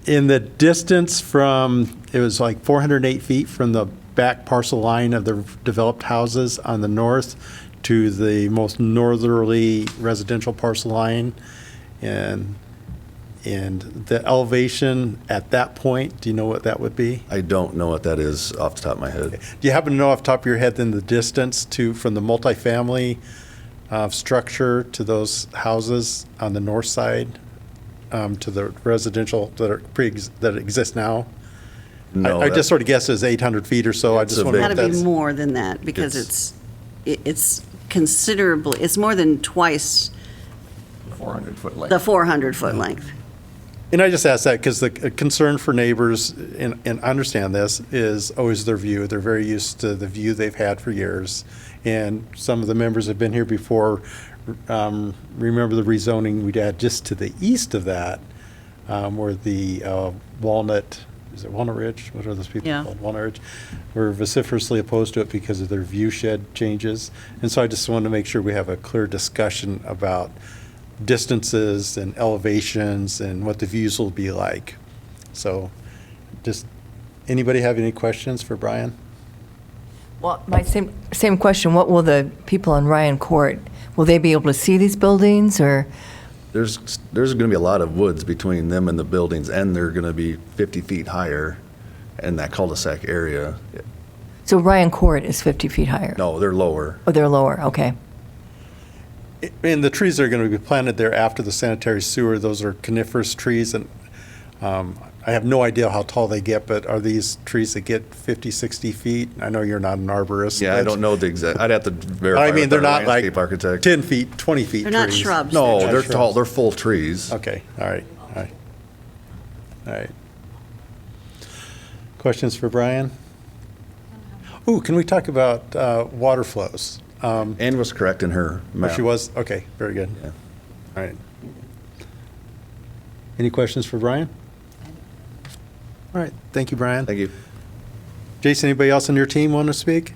In the distance from, it was like 408 feet from the back parcel line of the developed houses on the north to the most northerly residential parcel line. And the elevation at that point, do you know what that would be? I don't know what that is off the top of my head. Do you happen to know off the top of your head then the distance from the multifamily structure to those houses on the north side to the residential that exist now? No, I just sort of guess it's 800 feet or so. I It's just a wonder Got if to be that's. more than that, because it's considerably, it's more than twice 400-foot length. the 400-foot length. And I just ask that because the concern for neighbors, and I understand this, is always their view. They're very used to the view they've had for years. And some of the members have been here before, remember the rezoning we had just to the east of that, where the Walnut, is it Walnut Ridge? What are those people Yeah. called? Walnut Ridge? Were vociferously opposed to it because of their view shed changes. And so I just wanted to make sure we have a clear discussion about distances and elevations and what the views will be like. So just, anybody have any questions for Brian? Well, my same question, what will the people on Ryan Court, will they be able to see these buildings, or? There's going to be a lot of woods between them and the buildings, and they're going to be 50 feet higher in that cul-de-sac area. So Ryan Court is 50 feet higher? No, they're lower. Oh, they're lower, okay. And the trees that are going to be planted there after the sanitary sewer, those are coniferous trees, and I have no idea how tall they get, but are these trees that get 50, 60 feet? I know you're not an arborist. Yeah, I but- don't know the exact, I'd have to verify. I mean, with they're our not like landscape architect. 10 feet, 20 feet They're not trees. shrubs. No, They're they're shrubs. tall, they're full trees. Okay, all right. All right. Questions for Brian? Ooh, can we talk about water flows? Ann was correct in her Oh, map. she was? Okay, very good. Yeah. All right. Any questions for Brian? All right, thank you, Brian. Thank you. Jason, anybody else on your team want to speak?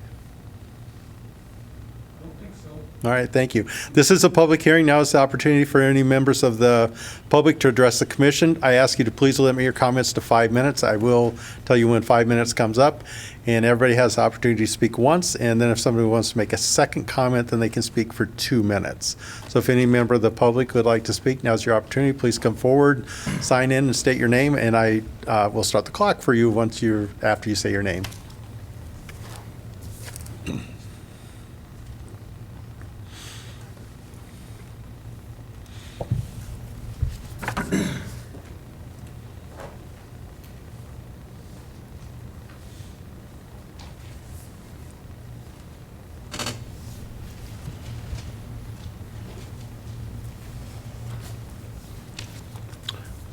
All right, thank you. This is a public hearing. Now is the opportunity for any members of the public to address the commission. I ask you to please limit your comments to 5 minutes. I will tell you when 5 minutes comes up, and everybody has the opportunity to speak once, and then if somebody wants to make a second comment, then they can speak for 2 minutes. So if any member of the public would like to speak, now's your opportunity. Please come forward, sign in, and state your name, and I will start the clock for you after you say your name.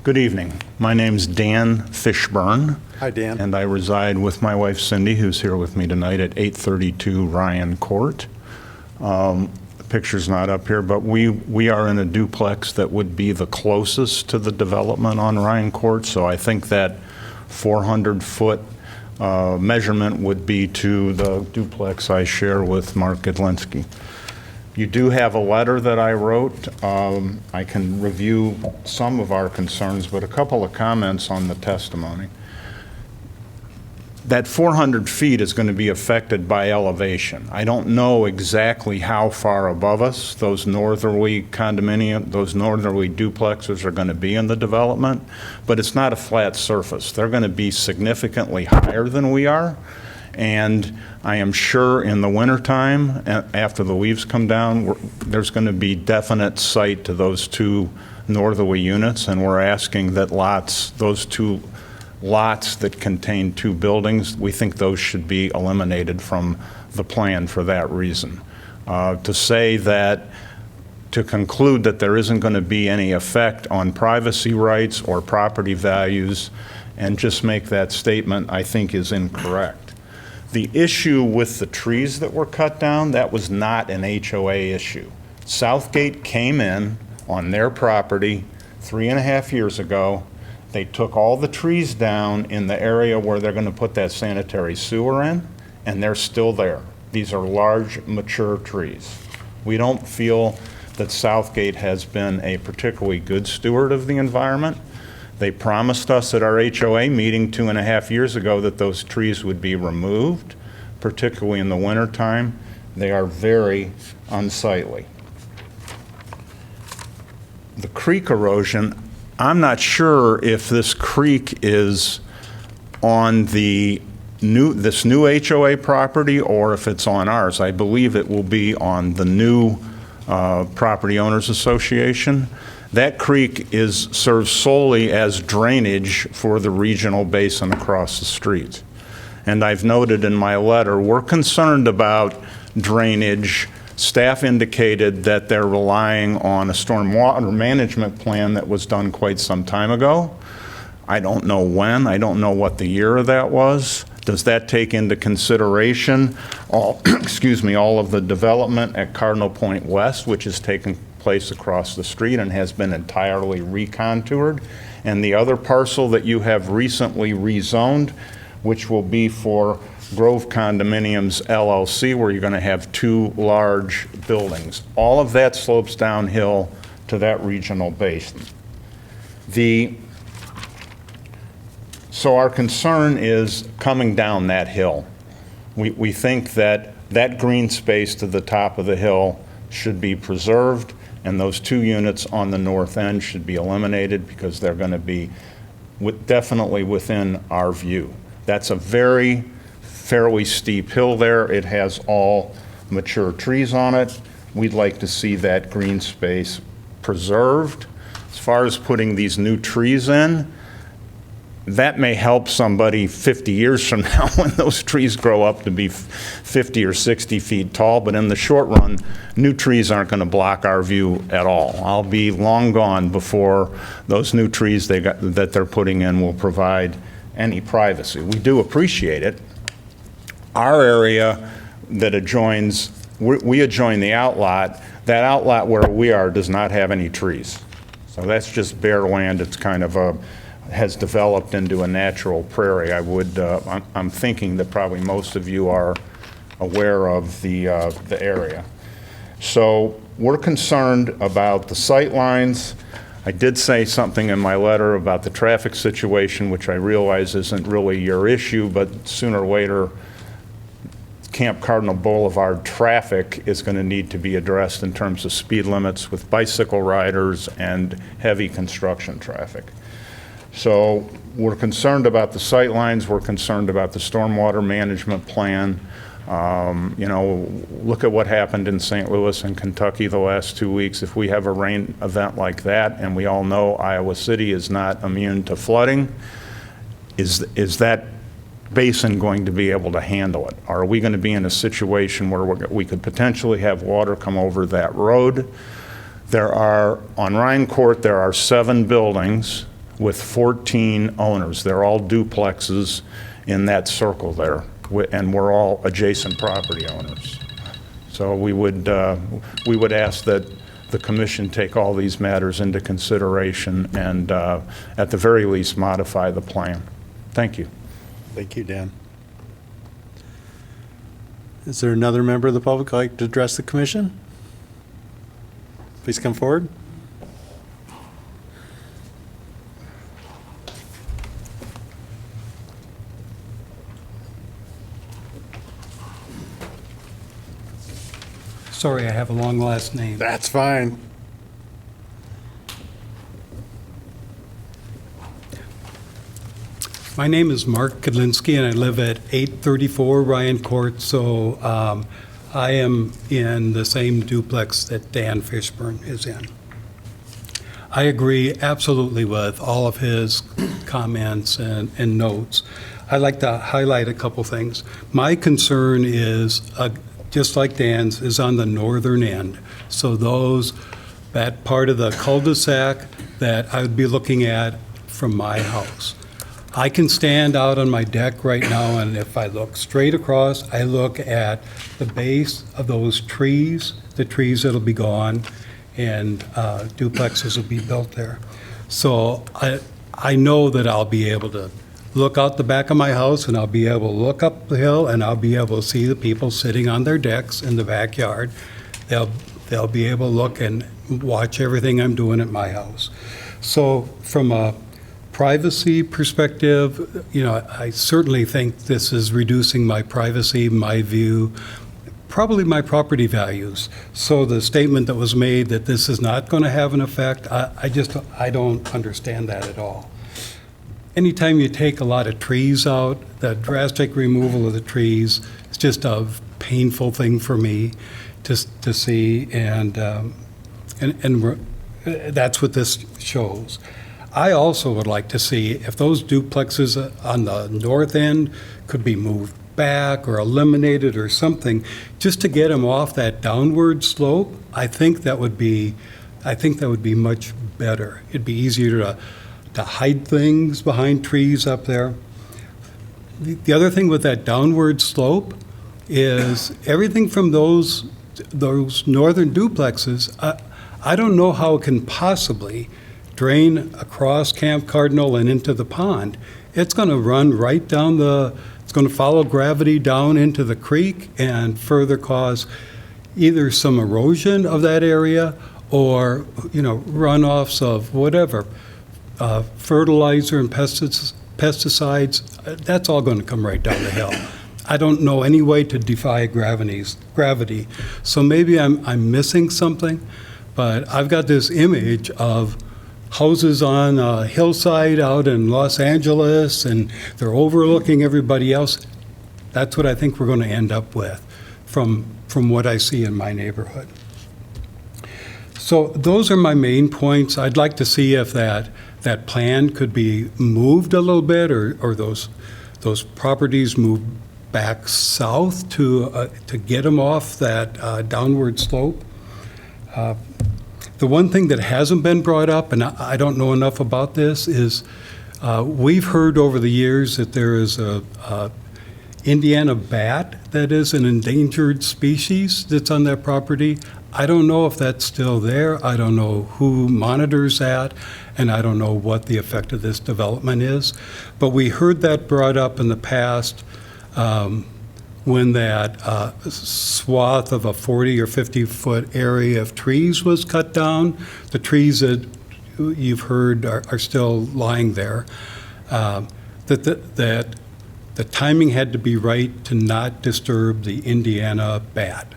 Good evening. My name's Dan Fishburne. Hi, Dan. And I reside with my wife Cindy, who's here with me tonight at 832 Ryan Court. The picture's not up here, but we are in a duplex that would be the closest to the development on Ryan Court, so I think that 400-foot measurement would be to the duplex I share with Mark Godlinski. You do have a letter that I wrote. I can review some of our concerns, but a couple of comments on the testimony. That 400 feet is going to be affected by elevation. I don't know exactly how far above us those northerly duplexes are going to be in the development, but it's not a flat surface. They're going to be significantly higher than we are. And I am sure in the wintertime, after the leaves come down, there's going to be definite sight to those 2 northerly units, and we're asking that those 2 lots that contain 2 buildings, we think those should be eliminated from the plan for that reason. To conclude that there isn't going to be any effect on privacy rights or property values and just make that statement, I think is incorrect. The issue with the trees that were cut down, that was not an HOA issue. Southgate came in on their property 3.5 years ago. They took all the trees down in the area where they're going to put that sanitary sewer in, and they're still there. These are large, mature trees. We don't feel that Southgate has been a particularly good steward of the environment. They promised us at our HOA meeting 2.5 years ago that those trees would be removed, particularly in the wintertime. They are very unsightly. The creek erosion, I'm not sure if this creek is on this new HOA property or if it's on ours. I believe it will be on the new Property Owners Association. That creek serves solely as drainage for the regional basin across the street. And I've noted in my letter, we're concerned about drainage. Staff indicated that they're relying on a stormwater management plan that was done quite some time ago. I don't know when, I don't know what the year of that was. Does that take into consideration all of the development at Cardinal Point West, which is taking place across the street and has been entirely recontoured, and the other parcel that you have recently rezoned, which will be for Grove Condominiums LLC, where you're going to have 2 large buildings. All of that slopes downhill to that regional basin. So our concern is coming down that hill. We think that green space to the top of the hill should be preserved, and those 2 units on the north end should be eliminated because they're going to be definitely within our view. That's a fairly steep hill there. It has all mature trees on it. We'd like to see that green space preserved. As far as putting these new trees in, that may help somebody 50 years from now when those trees grow up to be 50 or 60 feet tall, but in the short run, new trees aren't going to block our view at all. I'll be long gone before those new trees that they're putting in will provide any privacy. We do appreciate it. Our area that adjoins, we adjoin the outlot. That outlot where we are does not have any trees. So that's just bare land. It's kind of has developed into a natural prairie. I'm thinking that probably most of you are aware of the area. So we're concerned about the sight lines. I did say something in my letter about the traffic situation, which I realize isn't really your issue, but sooner or later, Camp Cardinal Boulevard traffic is going to need to be addressed in terms of speed limits with bicycle riders and heavy construction traffic. So we're concerned about the sight lines, we're concerned about the stormwater management plan. You know, look at what happened in St. Louis and Kentucky the last 2 weeks. If we have a rain event like that, and we all know Iowa City is not immune to flooding, is that basin going to be able to handle it? Are we going to be in a situation where we could potentially have water come over that road? There are, on Ryan Court, there are 7 buildings with 14 owners. They're all duplexes in that circle there, and we're all adjacent property owners. So we would ask that the commission take all these matters into consideration and at the very least modify the plan. Thank you. Thank you, Dan. Is there another member of the public who'd like to address the commission? Please come forward. Sorry, I have a long last name. That's fine. My name is Mark Kadlinski, and I live at 834 Ryan Court, so I am in the same duplex that Dan Fishburne is in. I agree absolutely with all of his comments and notes. I'd like to highlight a couple things. My concern is, just like Dan's, is on the northern end. So that part of the cul-de-sac that I would be looking at from my house. I can stand out on my deck right now, and if I look straight across, I look at the base of those trees, the trees that'll be gone, and duplexes will be built there. So I know that I'll be able to look out the back of my house, and I'll be able to look up the hill, and I'll be able to see the people sitting on their decks in the backyard. They'll be able to look and watch everything I'm doing at my house. So from a privacy perspective, you know, I certainly think this is reducing my privacy, my view, probably my property values. So the statement that was made that this is not going to have an effect, I don't understand that at all. Anytime you take a lot of trees out, the drastic removal of the trees is just a painful thing for me to see, and that's what this shows. I also would like to see if those duplexes on the north end could be moved back or eliminated or something, just to get them off that downward slope. I think that would be much better. It'd be easier to hide things behind trees up there. The other thing with that downward slope is everything from those northern duplexes, I don't know how it can possibly drain across Camp Cardinal and into the pond. It's going to run right down it's going to follow gravity down into the creek and further cause either some erosion of that area or, you know, runoffs of whatever, fertilizer and pesticides. That's all going to come right down the hill. I don't know any way to defy gravity. So maybe I'm missing something, but I've got this image of houses on a hillside out in Los Angeles, and they're overlooking everybody else. That's what I think we're going to end up with from what I see in my neighborhood. So those are my main points. I'd like to see if that plan could be moved a little bit, or those properties moved back south to get them off that downward slope. The one thing that hasn't been brought up, and I don't know enough about this, is we've heard over the years that there is a Indiana bat that is an endangered species that's on that property. I don't know if that's still there. I don't know who monitors that, and I don't know what the effect of this development is. But we heard that brought up in the past when that swath of a 40 or 50-foot area of trees was cut down, the trees that you've heard are still lying there, that the timing had to be right to not disturb the Indiana bat.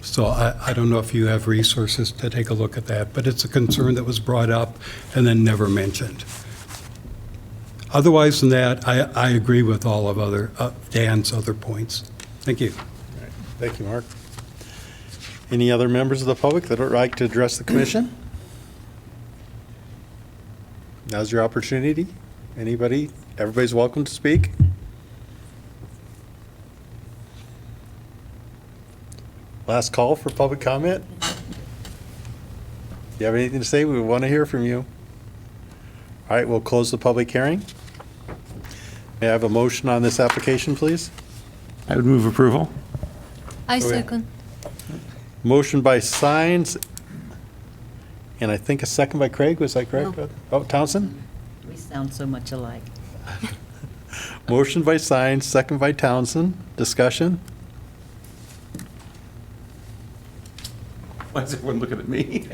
So I don't know if you have resources to take a look at that, but it's a concern that was brought up and then never mentioned. Otherwise than that, I agree with all of Dan's other points. Thank you. Thank you, Mark. Any other members of the public that would like to address the commission? Now's your opportunity. Anybody? Everybody's welcome to speak. Last call for public comment. You have anything to say? We want to hear from you. All right, we'll close the public hearing. May I have a motion on this application, please? I would move approval. I second. Motion by Sines, and I think a second by Craig. Was that correct? Oh, Townsend? We sound so much alike. Motion by Sines, second by Townsend. Discussion? Why is everyone looking at me?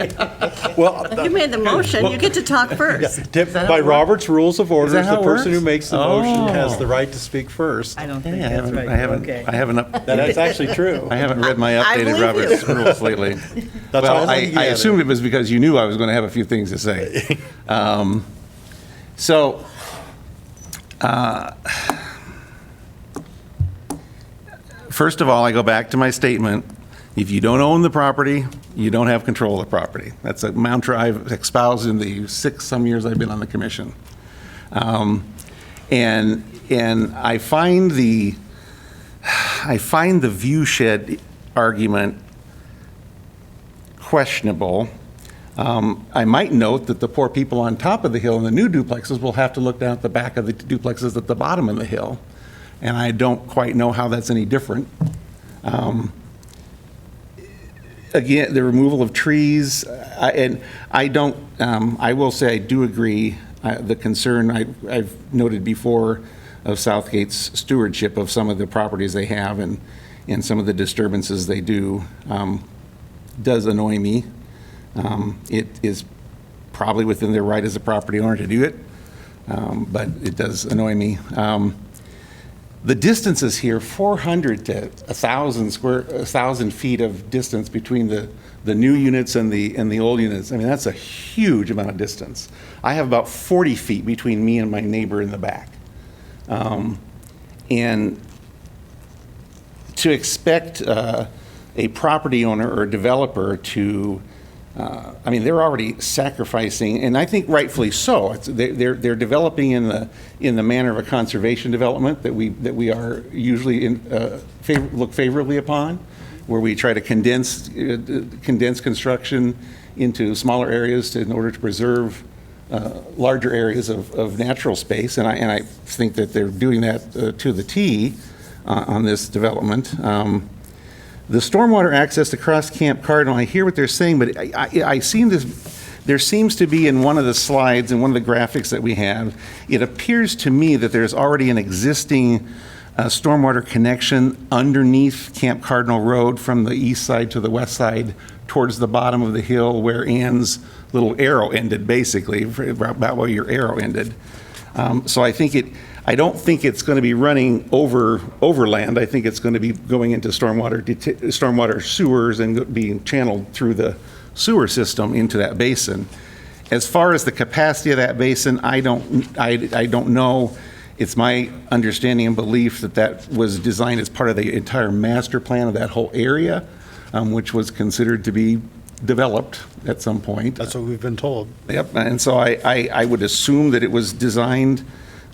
Well, You made the motion, you get to talk first. by Robert's Rules of Order, that how the it person who works? makes the motion Oh. has the right to speak first. I don't think I that's haven't, right. I haven't, Okay. I haven't, That's actually true. I haven't read my I updated believe Robert's you. rules lately. That's Well, all I you had. assumed it was because you knew I was going to have a few things to say. So, first of all, I go back to my statement. If you don't own the property, you don't have control of the property. That's a mantra I've espoused in the some years I've been on the commission. And I find the view shed argument questionable. I might note that the poor people on top of the hill in the new duplexes will have to look down at the back of the duplexes at the bottom of the hill. And I don't quite know how that's any different. Again, the removal of trees, I will say I do agree, the concern I've noted before of Southgate's stewardship of some of the properties they have and some of the disturbances they do does annoy me. It is probably within their right as a property owner to do it, but it does annoy me. The distances here, 400 to 1,000 feet of distance between the new units and the old units. I mean, that's a huge amount of distance. I have about 40 feet between me and my neighbor in the back. And to expect a property owner or a developer to, I mean, they're already sacrificing, and I think rightfully so. They're developing in the manner of a conservation development that we are usually look favorably upon, where we try to condense construction into smaller areas in order to preserve larger areas of natural space, and I think that they're doing that to the T on this development. The stormwater access across Camp Cardinal, I hear what they're saying, but I seen this, there seems to be in one of the slides, in one of the graphics that we have, it appears to me that there's already an existing stormwater connection underneath Camp Cardinal Road from the east side to the west side towards the bottom of the hill where Ann's little arrow ended, basically, about where your arrow ended. So I don't think it's going to be running overland. I think it's going to be going into stormwater sewers and being channeled through the sewer system into that basin. As far as the capacity of that basin, I don't know. It's my understanding and belief that that was designed as part of the entire master plan of that whole area, which was considered to be developed at some point. That's what we've been told. Yep, and so I would assume that it was designed,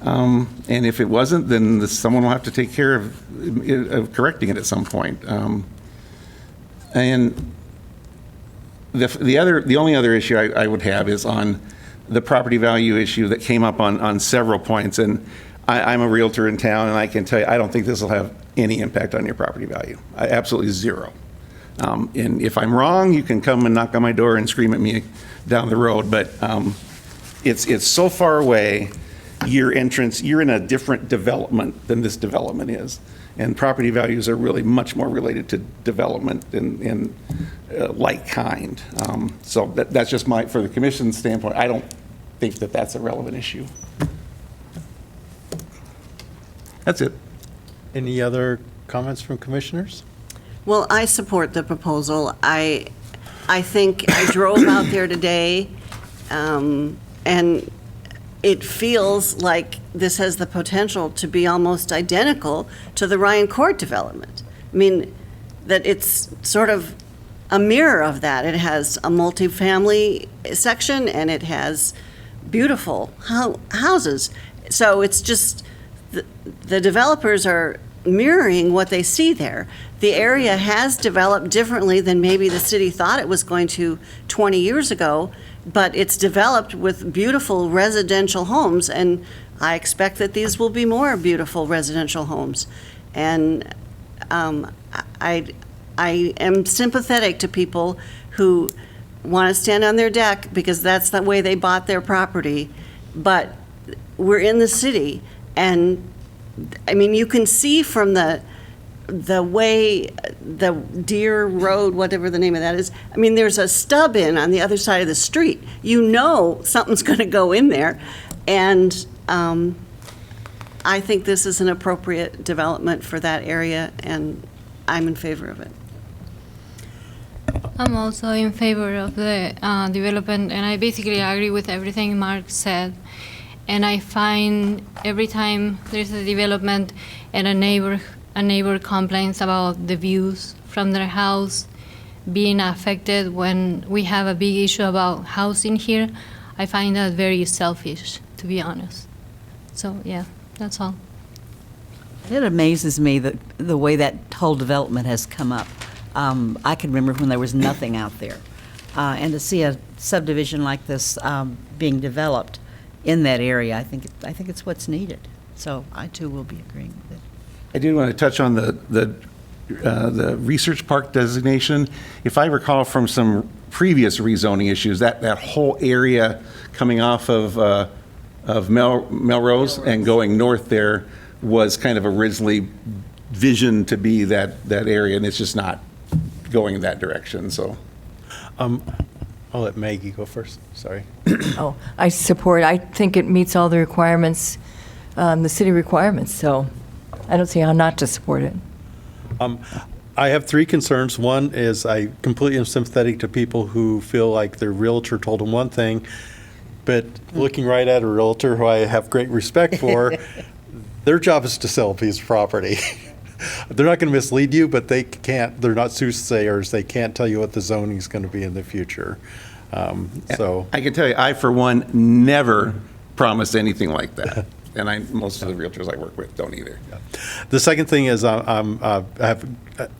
and if it wasn't, then someone will have to take care of correcting it at some point. And the only other issue I would have is on the property value issue that came up on several points, and I'm a realtor in town, and I can tell you, I don't think this will have any impact on your property value. Absolutely zero. And if I'm wrong, you can come and knock on my door and scream at me down the road, but it's so far away, your entrance, you're in a different development than this development is. And property values are really much more related to development and like kind. So that's just for the commission's standpoint, I don't think that that's a relevant issue. That's it. Any other comments from commissioners? Well, I support the proposal. I think I drove out there today, and it feels like this has the potential to be almost identical to the Ryan Court development. I mean, that it's sort of a mirror of that. It has a multifamily section, and it has beautiful houses. So it's just, the developers are mirroring what they see there. The area has developed differently than maybe the city thought it was going to 20 years ago, but it's developed with beautiful residential homes, and I expect that these will be more beautiful residential homes. And I am sympathetic to people who want to stand on their deck because that's the way they bought their property, but we're in the city, and I mean, you can see from the way the Deer Road, whatever the name of that is, I mean, there's a stub in on the other side of the street. You know something's going to go in there, and I think this is an appropriate development for that area, and I'm in favor of it. I'm also in favor of the development, and I basically agree with everything Mark said. And I find every time there's a development and a neighbor complains about the views from their house being affected when we have a big issue about housing here, I find that very selfish, to be honest. So, yeah, that's all. It amazes me that the way that whole development has come up. I can remember when there was nothing out there. And to see a subdivision like this being developed in that area, I think it's what's needed. So I too will be agreeing with it. I did want to touch on the research park designation. If I recall from some previous rezoning issues, that whole area coming off of Melrose and going north there was kind of originally visioned to be that area, and it's just not going in that direction. So I'll let Maggie go first. Sorry. Oh, I support. I think it meets all the requirements, the city requirements, so I don't see how not to support it. I have three concerns. One is I completely am sympathetic to people who feel like their realtor told them one thing, but looking right at a realtor who I have great respect for, their job is to sell a piece of property. They're not going to mislead you, but they're not soothsayers. They can't tell you what the zoning is going to be in the future. So I can tell you, I, for one, never promised anything like that. And most of the realtors I work with don't either. the second thing is I have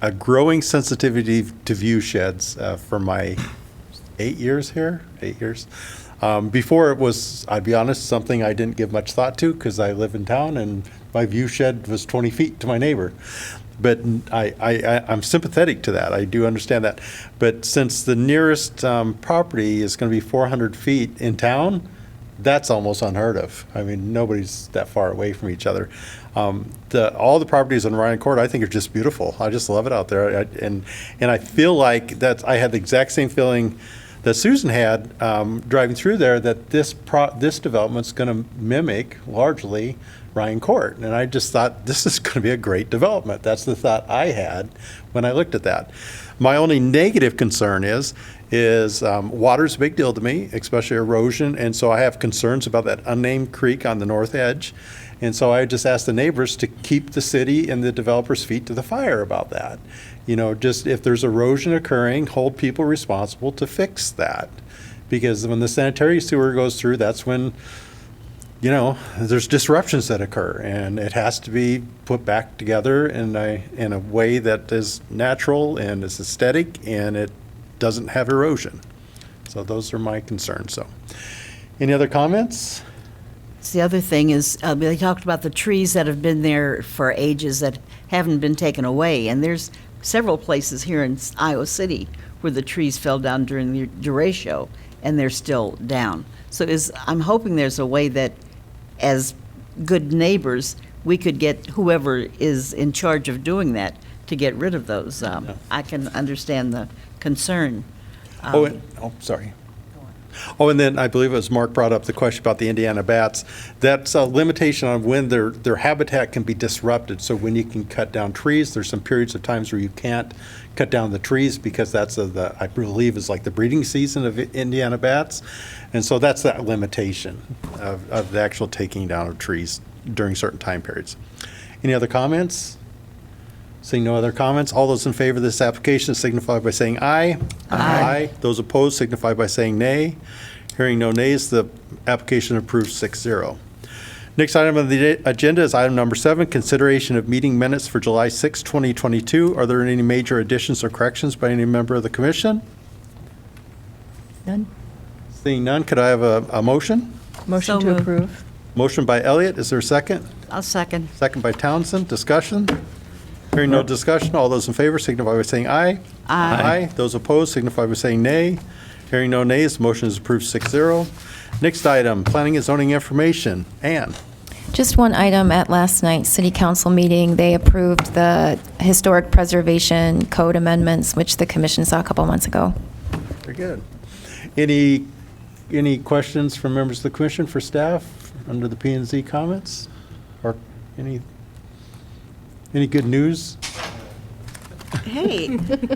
a growing sensitivity to view sheds for my 8 years here, 8 years. Before it was, I'd be honest, something I didn't give much thought to because I live in town and my view shed was 20 feet to my neighbor. But I'm sympathetic to that. I do understand that. But since the nearest property is going to be 400 feet in town, that's almost unheard of. I mean, nobody's that far away from each other. All the properties on Ryan Court, I think, are just beautiful. I just love it out there. And I feel like that I had the exact same feeling that Susan had driving through there, that this development's going to mimic largely Ryan Court. And I just thought, this is going to be a great development. That's the thought I had when I looked at that. My only negative concern is water's a big deal to me, especially erosion. And so I have concerns about that unnamed creek on the north edge. And so I just asked the neighbors to keep the city and the developers' feet to the fire about that. You know, just if there's erosion occurring, hold people responsible to fix that. Because when the sanitary sewer goes through, that's when, you know, there's disruptions that occur, and it has to be put back together in a way that is natural and is aesthetic, and it doesn't have erosion. So those are my concerns. So, any other comments? The other thing is, they talked about the trees that have been there for ages that haven't been taken away, and there's several places here in Iowa City where the trees fell down during the derecho, and they're still down. So I'm hoping there's a way that as good neighbors, we could get whoever is in charge of doing that to get rid of those. I can understand the concern. Sorry. Oh, and then I believe it was Mark brought up the question about the Indiana bats. That's a limitation on when their habitat can be disrupted. So when you can cut down trees, there's some periods of times where you can't cut down the trees because that's I believe is like the breeding season of Indiana bats. And so that's that limitation of the actual taking down of trees during certain time periods. Any other comments? Seeing no other comments, all those in favor of this application signify by saying aye. Aye. Those opposed signify by saying nay. Hearing no nays, the application approves 6-0. Next item on the agenda is item number 7, consideration of meeting minutes for July 6, 2022. Are there any major additions or corrections by any member of the commission? None? Seeing none, could I have a motion? Motion to approve. Motion by Elliott, is there a second? I'll second. Second by Townsend, discussion? Hearing no discussion, all those in favor signify by saying aye. Aye. Those opposed signify by saying nay. Hearing no nays, the motion is approved 6-0. Next item, planning and zoning information. Ann. Just one item at last night's city council meeting, they approved the historic preservation code amendments, which the commission saw a couple months ago. Very good. Any questions from members of the commission for staff under the P&Z comments? Or any good news? Hey,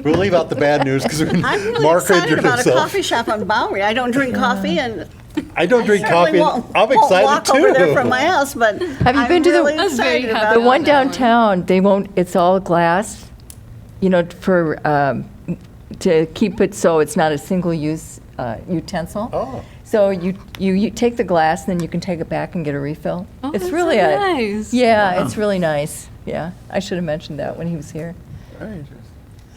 We'll leave out the bad news because I'm really Mark excited about a himself. coffee shop on Bowery. I don't drink coffee, and I don't drink coffee. I'm won't excited walk too. over there from my house, but Have you I'm been to the- really I was very excited happy about The it. one downtown, they won't, it's all glass, for, to keep it so it's not a single-use utensil. Oh. So you take the glass, and then you can take it back and get a refill. Oh, It's that's really so nice. Yeah, it's really nice. Yeah, I should have mentioned that when he was here. Right.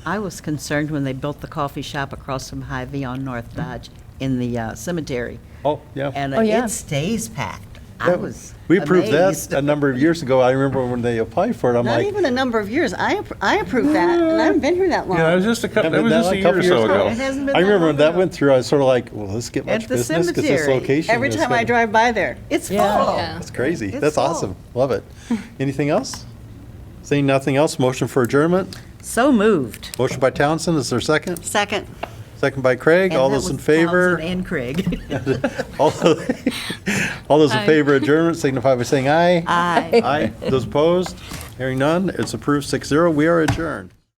I was concerned when they built the coffee shop across from Hy-Vee on North Dodge in the cemetery. Oh, yeah. And Oh, yeah. it stays packed. I Yeah, was We approved amazed. that a number of years ago. I remember when they applied for it, I'm Not like, even a number of years. I approved that, and I haven't been here that long. Yeah, it was just a couple, it Haven't was been just that a a couple year or so years ago? ago. It hasn't been I that remember when long that ago. went through, I was sort of like, well, this get much At the business because this cemetery. location. Every is time I gonna- drive by there, it's full. Yeah. That's crazy. It's That's full. awesome. Love it. Anything else? Seeing nothing else, motion for adjournment. So moved. Motion by Townsend, is there a second? Second. Second by Craig. And All that those in was favor? Townsend and Craig. All those in Aye. favor of adjournment signify by saying aye. Aye. Aye. Those opposed? Hearing none, it's approved 6-0. We are adjourned.